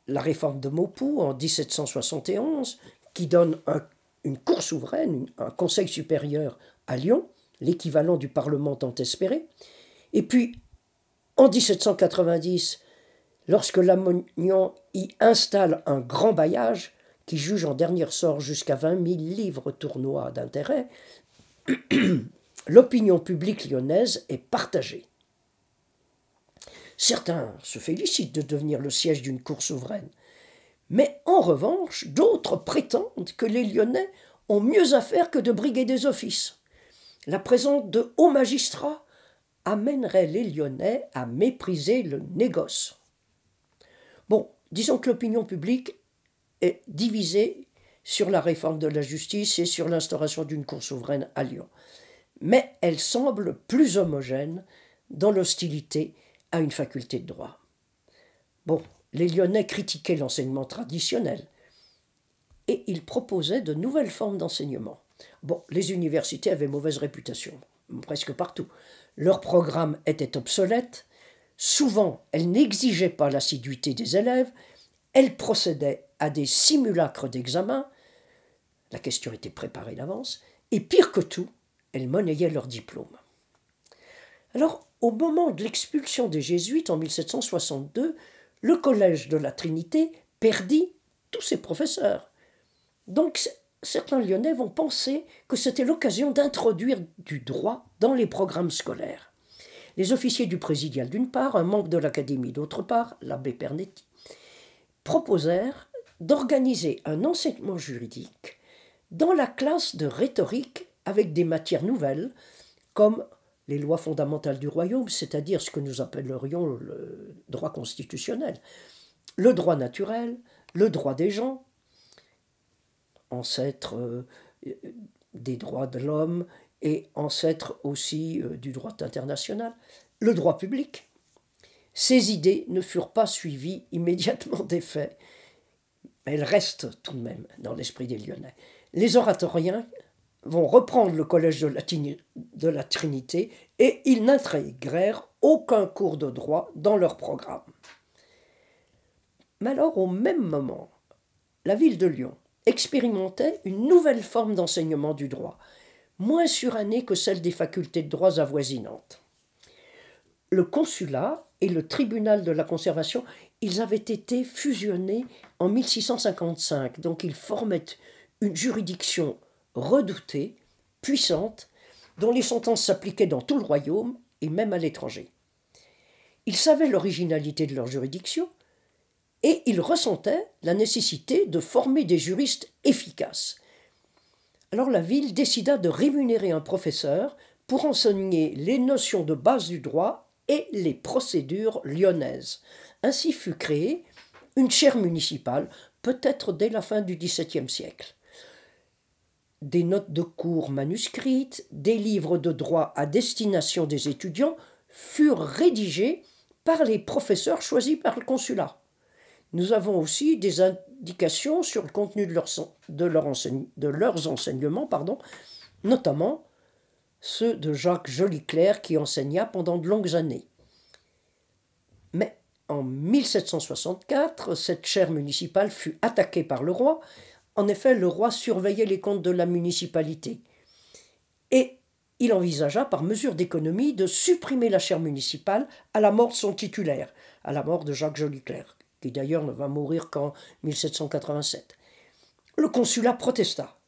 [SPEAKER 1] la réforme de Maupoux en 1771, qui donne une cour souveraine, un conseil supérieur à Lyon, l'équivalent du Parlement tant espéré, et puis en 1790, lorsque Lamoignon y installe un grand bailliage qui juge en dernier sort jusqu'à 20 000 livres tournois d'intérêt, l'opinion publique lyonnaise est partagée. Certains se félicitent de devenir le siège d'une cour souveraine, mais en revanche, d'autres prétendent que les Lyonnais ont mieux à faire que de briguer des offices. La présence de hauts magistrats amènerait les Lyonnais à mépriser le négoce. Bon, disons que l'opinion publique est divisée sur la réforme de la justice et sur l'instauration d'une cour souveraine à Lyon. Mais elle semble plus homogène dans l'hostilité à une faculté de droit. Bon, les Lyonnais critiquaient l'enseignement traditionnel et ils proposaient de nouvelles formes d'enseignement. Bon, les universités avaient mauvaise réputation, presque partout. Leurs programmes étaient obsolètes, souvent elles n'exigeaient pas l'assiduité des élèves, elles procédaient à des simulacres d'examen, la question était préparée d'avance, et pire que tout, elles monnayaient leur diplôme. Alors, au moment de l'expulsion des Jésuites en 1762, le collège de la Trinité perdit tous ses professeurs. Donc, certains Lyonnais vont penser que c'était l'occasion d'introduire du droit dans les programmes scolaires. Les officiers du présidial d'une part, un membre de l'Académie d'autre part, l'abbé Pernetti, proposèrent d'organiser un enseignement juridique dans la classe de rhétorique avec des matières nouvelles comme les lois fondamentales du royaume, c'est-à-dire ce que nous appellerions le droit constitutionnel, le droit naturel, le droit des gens, ancêtre des droits de l'homme et ancêtre aussi du droit international, le droit public. Ces idées ne furent pas suivies immédiatement d'effet, mais elles restent tout de même dans l'esprit des Lyonnais. Les oratoriens vont reprendre le collège de la Trinité et ils n'intégrèrent aucun cours de droit dans leur programme. Mais alors, au même moment, la ville de Lyon expérimentait une nouvelle forme d'enseignement du droit, moins surannée que celle des facultés de droits avoisinantes. Le consulat et le tribunal de la conservation, ils avaient été fusionnés en 1655, donc ils formaient une juridiction redoutée, puissante, dont les sentences s'appliquaient dans tout le royaume et même à l'étranger. Ils savaient l'originalité de leur juridiction et ils ressentaient la nécessité de former des juristes efficaces. Alors la ville décida de rémunérer un professeur pour enseigner les notions de base du droit et les procédures lyonnaises. Ainsi fut créée une chaire municipale, peut-être dès la fin du XVIIe siècle. Des notes de cours manuscrites, des livres de droit à destination des étudiants furent rédigés par les professeurs choisis par le consulat. Nous avons aussi des indications sur le contenu de leurs enseignements, notamment ceux de Jacques Jolicoeur qui enseigna pendant de longues années. Mais en 1764, cette chaire municipale fut attaquée par le roi. En effet, le roi surveillait les comptes de la municipalité. Et il envisagea, par mesure d'économie, de supprimer la chaire municipale à la mort de son titulaire, à la mort de Jacques Jolicoeur, qui d'ailleurs ne va mourir qu'en 1787. Le consulat protesta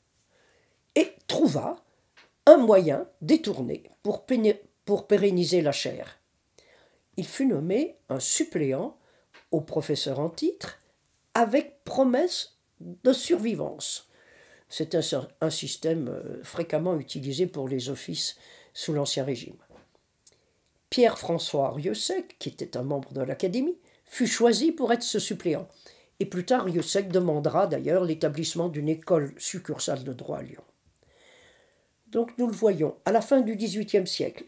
[SPEAKER 1] et trouva un moyen détourné pour pérenniser la chaire. Il fut nommé un suppléant au professeur en titre avec promesse de survivance. C'est un système fréquemment utilisé pour les offices sous l'Ancien Régime. Pierre-François Rieusec, qui était un membre de l'Académie, fut choisi pour être ce suppléant. Et plus tard, Rieusec demandera d'ailleurs l'établissement d'une école succursale de droit à Lyon. Donc nous le voyons, à la fin du XVIIIe siècle,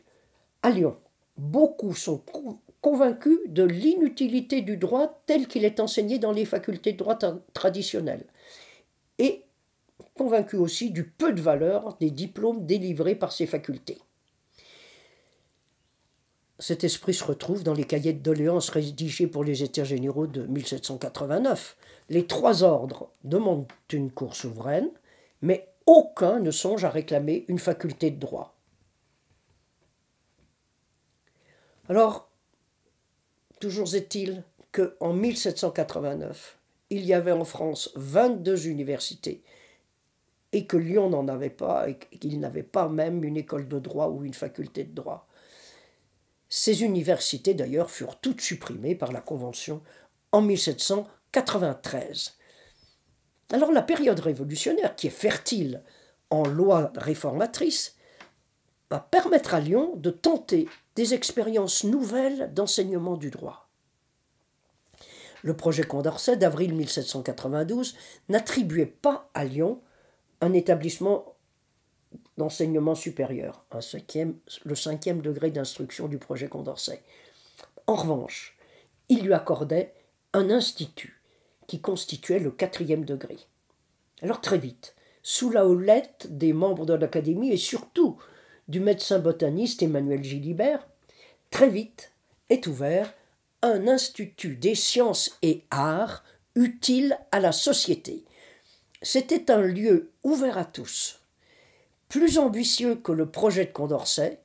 [SPEAKER 1] à Lyon, beaucoup sont convaincus de l'inutilité du droit tel qu'il est enseigné dans les facultés de droit traditionnelles, et convaincus aussi du peu de valeur des diplômes délivrés par ces facultés. Cet esprit se retrouve dans les cahiers de doléances rédigés pour les États généraux de 1789. Les trois ordres demandent une cour souveraine, mais aucun ne songe à réclamer une faculté de droit. Alors, toujours est-il qu'en 1789, il y avait en France 22 universités et que Lyon n'en avait pas et qu'il n'avait pas même une école de droit ou une faculté de droit. Ces universités, d'ailleurs, furent toutes supprimées par la Convention en 1793. Alors la période révolutionnaire, qui est fertile en lois réformatrices, va permettre à Lyon de tenter des expériences nouvelles d'enseignement du droit. Le projet Condorcet d'avril 1792 n'attribuait pas à Lyon un établissement d'enseignement supérieur, le 5e degré d'instruction du projet Condorcet. En revanche, il lui accordait un institut qui constituait le 4e degré. Alors très vite, sous la houlette des membres de l'Académie et surtout du médecin botaniste Emmanuel Gilibert, très vite est ouvert un institut des sciences et arts utile à la société. C'était un lieu ouvert à tous. Plus ambitieux que le projet de Condorcet,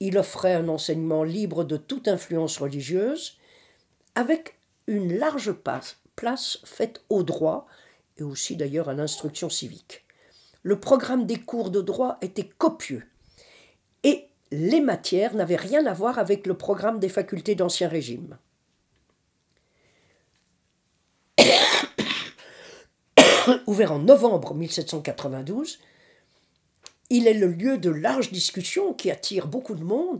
[SPEAKER 1] il offrait un enseignement libre de toute influence religieuse, avec une large place faite au droit et aussi d'ailleurs à l'instruction civique. Le programme des cours de droit était copieux et les matières n'avaient rien à voir avec le programme des facultés d'Ancien Régime. Ouvert en novembre 1792, il est le lieu de larges discussions qui attirent beaucoup de monde,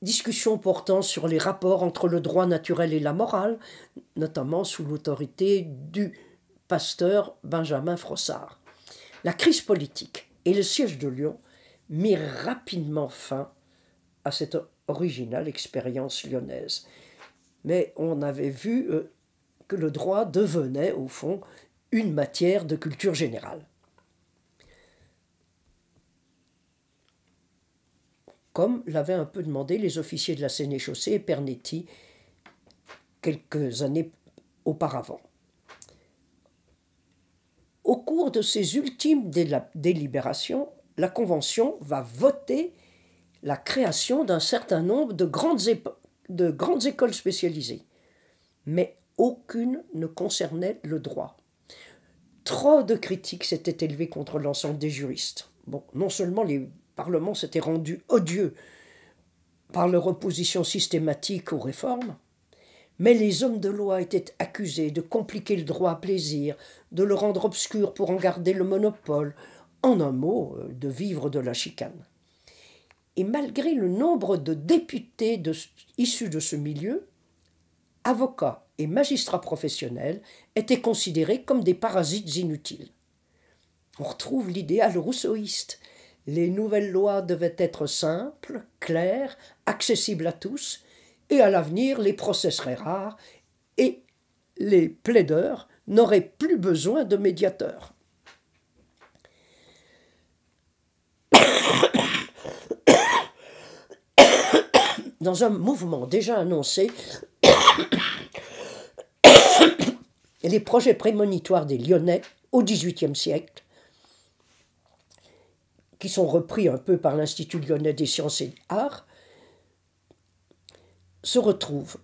[SPEAKER 1] discussions portant sur les rapports entre le droit naturel et la morale, notamment sous l'autorité du pasteur Benjamin Frossard. La crise politique et le siège de Lyon mirent rapidement fin à cette originale expérience lyonnaise. Mais on avait vu que le droit devenait, au fond, une matière de culture générale. Comme l'avaient un peu demandé les officiers de la Sénéchaussée et Pernetti quelques années auparavant. Au cours de ces ultimes délibérations, la Convention va voter la création d'un certain nombre de grandes écoles spécialisées, mais aucune ne concernait le droit. Trop de critiques s'étaient élevées contre l'ensemble des juristes. Bon, non seulement les parlements s'étaient rendus odieux par leur opposition systématique aux réformes, mais les hommes de loi étaient accusés de compliquer le droit à plaisir, de le rendre obscur pour en garder le monopole, en un mot, de vivre de la chicane. Et malgré le nombre de députés issus de ce milieu, avocats et magistrats professionnels étaient considérés comme des parasites inutiles. On retrouve l'idéal rousseauiste. Les nouvelles lois devaient être simples, claires, accessibles à tous, et à l'avenir, les procès seraient rares, et les plaideurs n'auraient plus besoin de médiateurs. Dans un mouvement déjà annoncé, les projets prémonitoires des Lyonnais au XVIIIe siècle, qui sont repris un peu par l'Institut lyonnais des sciences et arts, se retrouvent.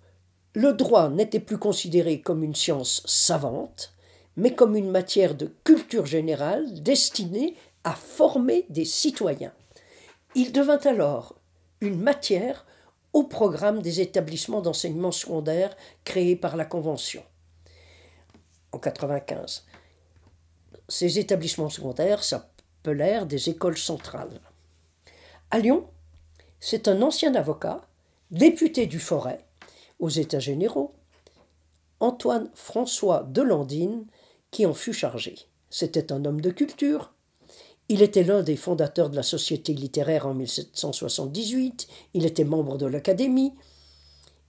[SPEAKER 1] Le droit n'était plus considéré comme une science savante, mais comme une matière de culture générale destinée à former des citoyens. Il devint alors une matière au programme des établissements d'enseignement secondaire créés par la Convention en 1995. Ces établissements secondaires s'appelèrent des écoles centrales. À Lyon, c'est un ancien avocat, député du Forêt, aux États généraux, Antoine François Delandine, qui en fut chargé. C'était un homme de culture. Il était l'un des fondateurs de la Société littéraire en 1778, il était membre de l'Académie,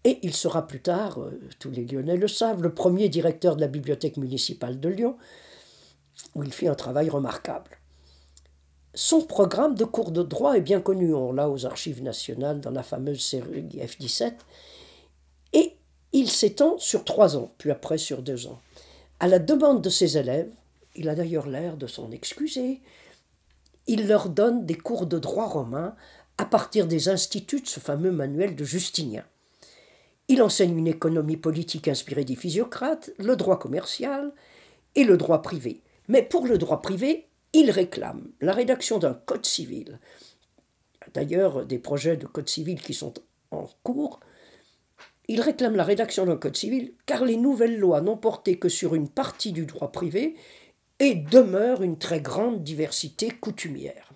[SPEAKER 1] et il sera plus tard, tous les Lyonnais le savent, le premier directeur de la bibliothèque municipale de Lyon, où il fit un travail remarquable. Son programme de cours de droit est bien connu, on l'a aux Archives nationales dans la fameuse série F17, et il s'étend sur 3 ans, puis après sur 2 ans. À la demande de ses élèves, il a d'ailleurs l'air de s'en excuser, il leur donne des cours de droit romain à partir des instituts de ce fameux manuel de Justinien. Il enseigne une économie politique inspirée des physiocrates, le droit commercial et le droit privé. Mais pour le droit privé, il réclame la rédaction d'un code civil. D'ailleurs, des projets de code civil qui sont en cours. Il réclame la rédaction d'un code civil car les nouvelles lois n'ont porté que sur une partie du droit privé et demeure une très grande diversité coutumière.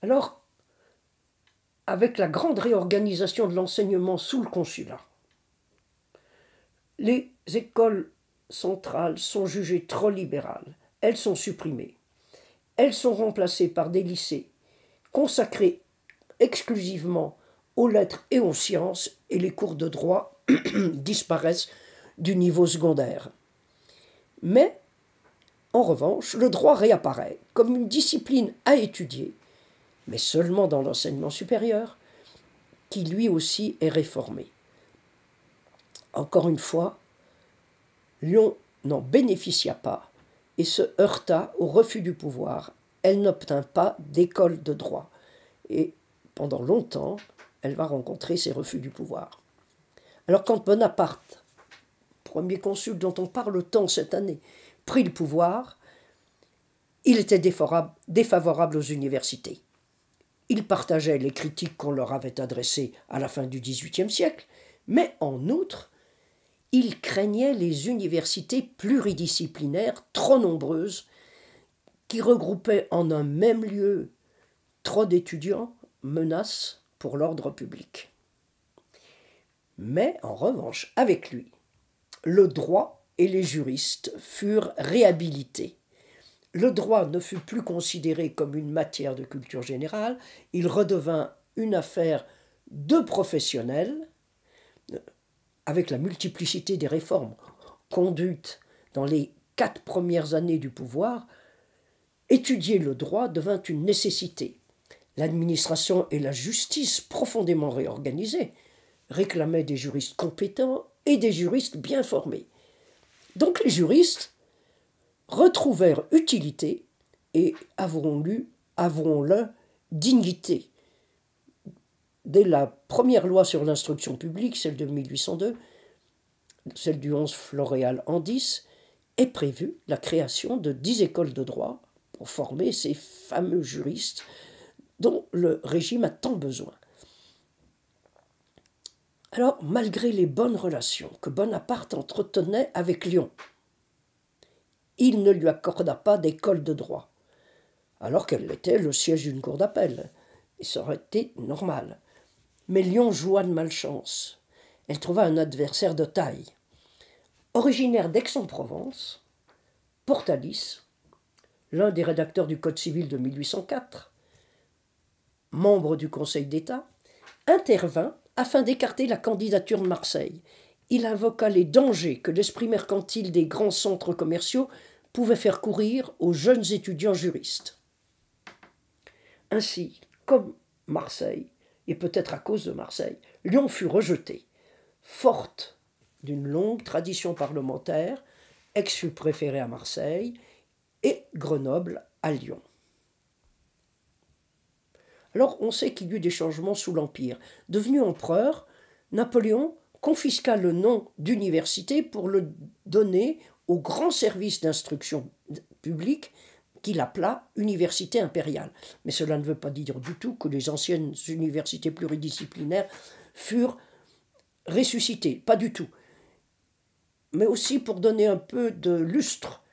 [SPEAKER 1] Alors, avec la grande réorganisation de l'enseignement sous le consulat, les écoles centrales sont jugées trop libérales. Elles sont supprimées. Elles sont remplacées par des lycées consacrés exclusivement aux lettres et aux sciences, et les cours de droit disparaissent du niveau secondaire. Mais, en revanche, le droit réapparaît comme une discipline à étudier, mais seulement dans l'enseignement supérieur, qui lui aussi est réformé. Encore une fois, Lyon n'en bénéficia pas et se heurta au refus du pouvoir. Elle n'obtint pas d'école de droit. Et pendant longtemps, elle va rencontrer ces refus du pouvoir. Alors quand Bonaparte, premier consul dont on parle tant cette année, prit le pouvoir, il était défavorable aux universités. Il partageait les critiques qu'on leur avait adressées à la fin du XVIIIe siècle, mais en outre, il craignait les universités pluridisciplinaires trop nombreuses qui regroupaient en un même lieu trop d'étudiants, menace pour l'ordre public. Mais en revanche, avec lui, le droit et les juristes furent réhabilités. Le droit ne fut plus considéré comme une matière de culture générale, il redevint une affaire de professionnels, avec la multiplicité des réformes conduites dans les 4 premières années du pouvoir. Étudier le droit devint une nécessité. L'administration et la justice, profondément réorganisées, réclamaient des juristes compétents et des juristes bien formés. Donc les juristes retrouvèrent utilité et, avouons-le, dignité. Dès la première loi sur l'instruction publique, celle de 1802, celle du 11 Floréal en 10, est prévue la création de 10 écoles de droit pour former ces fameux juristes dont le régime a tant besoin. Alors, malgré les bonnes relations que Bonaparte entretenait avec Lyon, il ne lui accorda pas d'école de droit, alors qu'elle était le siège d'une cour d'appel, et ça aurait été normal. Mais Lyon joua de malchance. Elle trouva un adversaire de taille. Originaire d'Aix-en-Provence, Portalis, l'un des rédacteurs du Code civil de 1804, membre du Conseil d'État, intervint afin d'écarter la candidature de Marseille. Il invoqua les dangers que l'esprit mercantile des grands centres commerciaux pouvait faire courir aux jeunes étudiants juristes. Ainsi, comme Marseille, et peut-être à cause de Marseille, Lyon fut rejetée. Forte d'une longue tradition parlementaire, Aix fut préférée à Marseille et Grenoble à Lyon. Alors on sait qu'il y eut des changements sous l'Empire. Devenu empereur, Napoléon confisqua le nom d'université pour le donner au grand service d'instruction publique qu'il appela Université impériale. Mais cela ne veut pas dire du tout que les anciennes universités pluridisciplinaires furent ressuscitées, pas du tout. Mais aussi pour donner un peu de lustre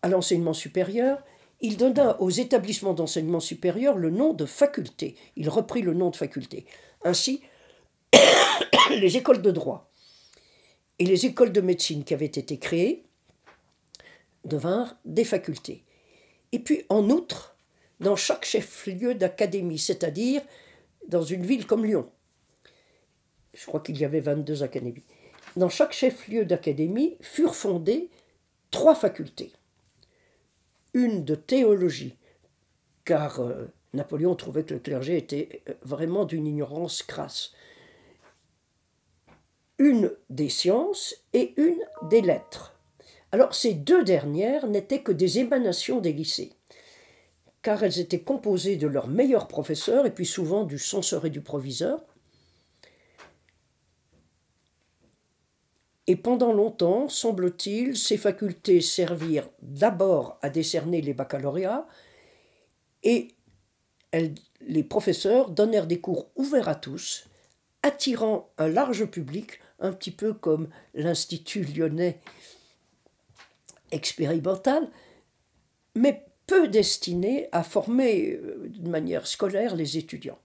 [SPEAKER 1] à l'enseignement supérieur, il donna aux établissements d'enseignement supérieur le nom de faculté. Il reprit le nom de faculté. Ainsi, les écoles de droit et les écoles de médecine qui avaient été créées devinrent des facultés. Et puis, en outre, dans chaque chef-lieu d'académie, c'est-à-dire dans une ville comme Lyon, je crois qu'il y avait 22 académies, dans chaque chef-lieu d'académie furent fondées 3 facultés. Une de théologie, car Napoléon trouvait que le clergé était vraiment d'une ignorance crasse. Une des sciences et une des lettres. Alors ces 2 dernières n'étaient que des émanations des lycées, car elles étaient composées de leurs meilleurs professeurs et puis souvent du censeur et du proviseur. Et pendant longtemps, semble-t-il, ces facultés servirent d'abord à décerner les baccalauréats et les professeurs donnèrent des cours ouverts à tous, attirant un large public, un petit peu comme l'Institut lyonnais expérimental, mais peu destiné à former de manière scolaire les étudiants.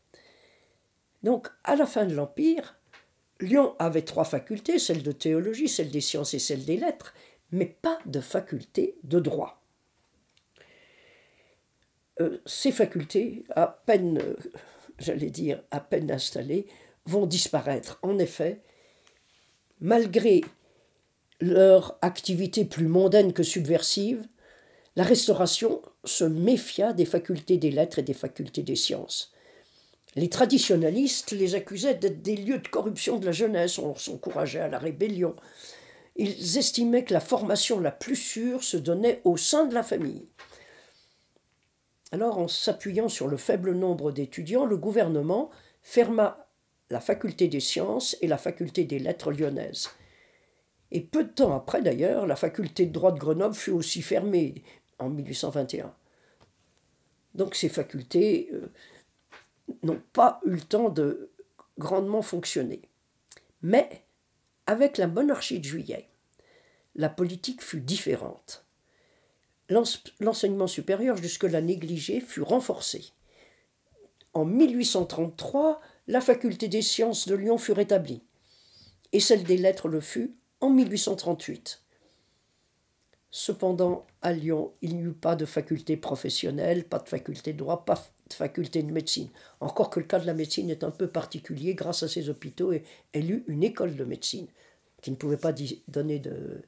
[SPEAKER 1] Donc, à la fin de l'Empire, Lyon avait 3 facultés, celle de théologie, celle des sciences et celle des lettres, mais pas de faculté de droit. Ces facultés, à peine installées, vont disparaître. En effet, malgré leur activité plus mondaine que subversive, la Restauration se méfia des facultés des lettres et des facultés des sciences. Les traditionalistes les accusaient d'être des lieux de corruption de la jeunesse, on s'encourageait à la rébellion. Ils estimaient que la formation la plus sûre se donnait au sein de la famille. Alors, en s'appuyant sur le faible nombre d'étudiants, le gouvernement ferma la faculté des sciences et la faculté des lettres lyonnaises. Et peu de temps après, d'ailleurs, la faculté de droit de Grenoble fut aussi fermée en 1821. Donc ces facultés n'ont pas eu le temps de grandement fonctionner. Mais avec la monarchie de Juillet, la politique fut différente. L'enseignement supérieur, jusque-là négligé, fut renforcé. En 1833, la faculté des sciences de Lyon fut rétablie, et celle des lettres le fut en 1838. Cependant, à Lyon, il n'y eut pas de faculté professionnelle, pas de faculté de droit, pas de faculté de médecine. Encore que le cas de la médecine est un peu particulier, grâce à ses hôpitaux, elle eut une école de médecine, qui ne pouvait pas donner de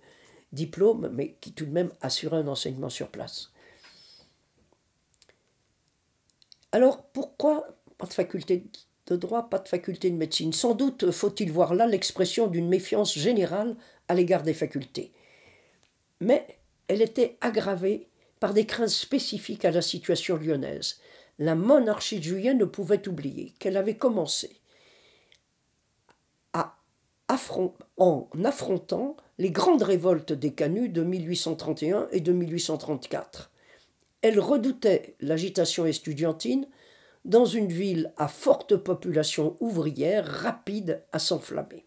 [SPEAKER 1] diplôme, mais qui tout de même assurait un enseignement sur place. Alors, pourquoi pas de faculté de droit, pas de faculté de médecine? Sans doute faut-il voir là l'expression d'une méfiance générale à l'égard des facultés. Mais elle était aggravée par des craintes spécifiques à la situation lyonnaise. La monarchie de Juillet ne pouvait oublier qu'elle avait commencé en affrontant les grandes révoltes des Canuts de 1831 et de 1834. Elle redoutait l'agitation estudiantine dans une ville à forte population ouvrière, rapide à s'enflammer.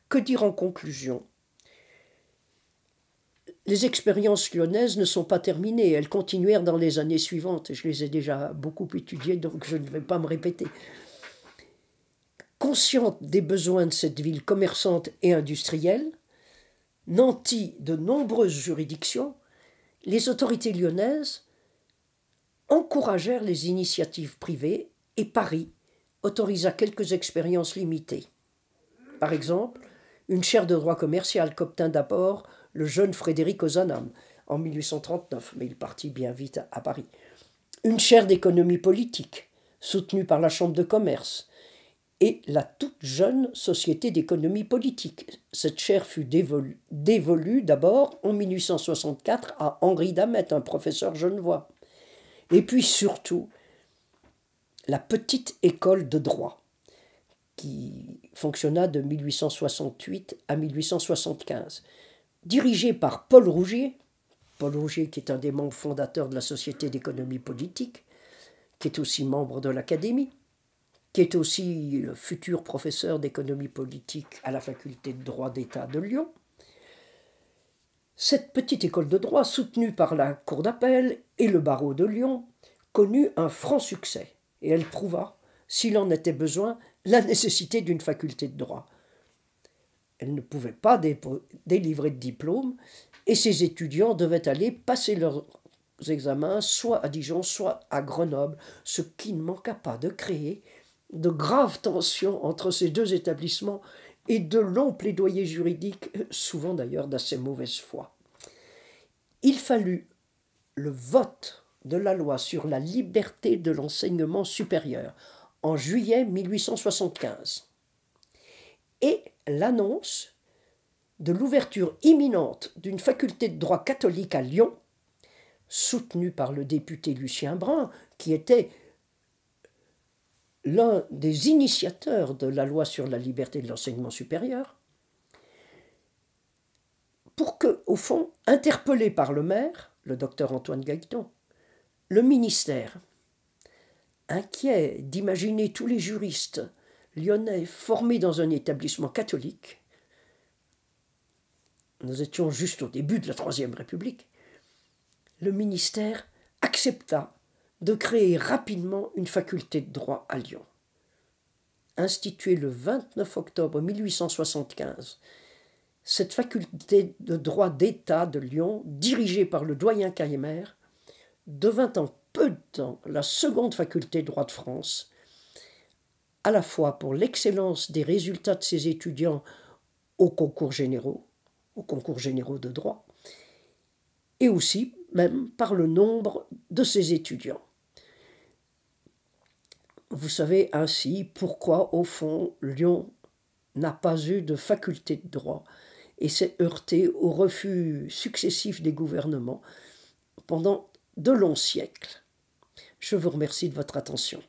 [SPEAKER 1] Que dire en conclusion? Les expériences lyonnaises ne sont pas terminées, elles continuèrent dans les années suivantes. Je les ai déjà beaucoup étudiées, donc je ne vais pas me répéter. Consciente des besoins de cette ville commerçante et industrielle, nantie de nombreuses juridictions, les autorités lyonnaises encouragèrent les initiatives privées et Paris autorisa quelques expériences limitées. Par exemple, une chaire de droit commercial qu'obtint d'abord le jeune Frédéric Ozanam en 1839, mais il partit bien vite à Paris. Une chaire d'économie politique, soutenue par la Chambre de commerce, et la toute jeune Société d'économie politique. Cette chaire fut dévolue d'abord en 1864 à Henri Damet, un professeur genevois. Et puis surtout, la petite école de droit, qui fonctionna de 1868 à 1875, dirigée par Paul Rougier qui est un des membres fondateurs de la Société d'économie politique, qui est aussi membre de l'Académie, qui est aussi le futur professeur d'économie politique à la faculté de droit d'État de Lyon. Cette petite école de droit, soutenue par la Cour d'appel et le barreau de Lyon, connut un franc succès, et elle prouva, s'il en était besoin, la nécessité d'une faculté de droit. Elle ne pouvait pas délivrer de diplôme, et ses étudiants devaient aller passer leurs examens soit à Dijon, soit à Grenoble, ce qui ne manqua pas de créer de graves tensions entre ces deux établissements et de longs plaidoyers juridiques, souvent d'ailleurs d'assez mauvaise foi. Il fallut le vote de la loi sur la liberté de l'enseignement supérieur en juillet 1875 et l'annonce de l'ouverture imminente d'une faculté de droit catholique à Lyon, soutenue par le député Lucien Brun, qui était l'un des initiateurs de la loi sur la liberté de l'enseignement supérieur, pour que, au fond, interpellé par le maire, le docteur Antoine Gailleton, le ministère, inquiet d'imaginer tous les juristes lyonnais formés dans un établissement catholique, nous étions juste au début de la Troisième République, le ministère accepta de créer rapidement une faculté de droit à Lyon. Instituée le 29 octobre 1875, cette faculté de droit d'État de Lyon, dirigée par le doyen Caillemer, devint en peu de temps la seconde faculté de droit de France, à la fois pour l'excellence des résultats de ses étudiants aux concours généraux de droit, et aussi même par le nombre de ses étudiants. Vous savez ainsi pourquoi, au fond, Lyon n'a pas eu de faculté de droit et s'est heurté aux refus successifs des gouvernements pendant de longs siècles. Je vous remercie de votre attention.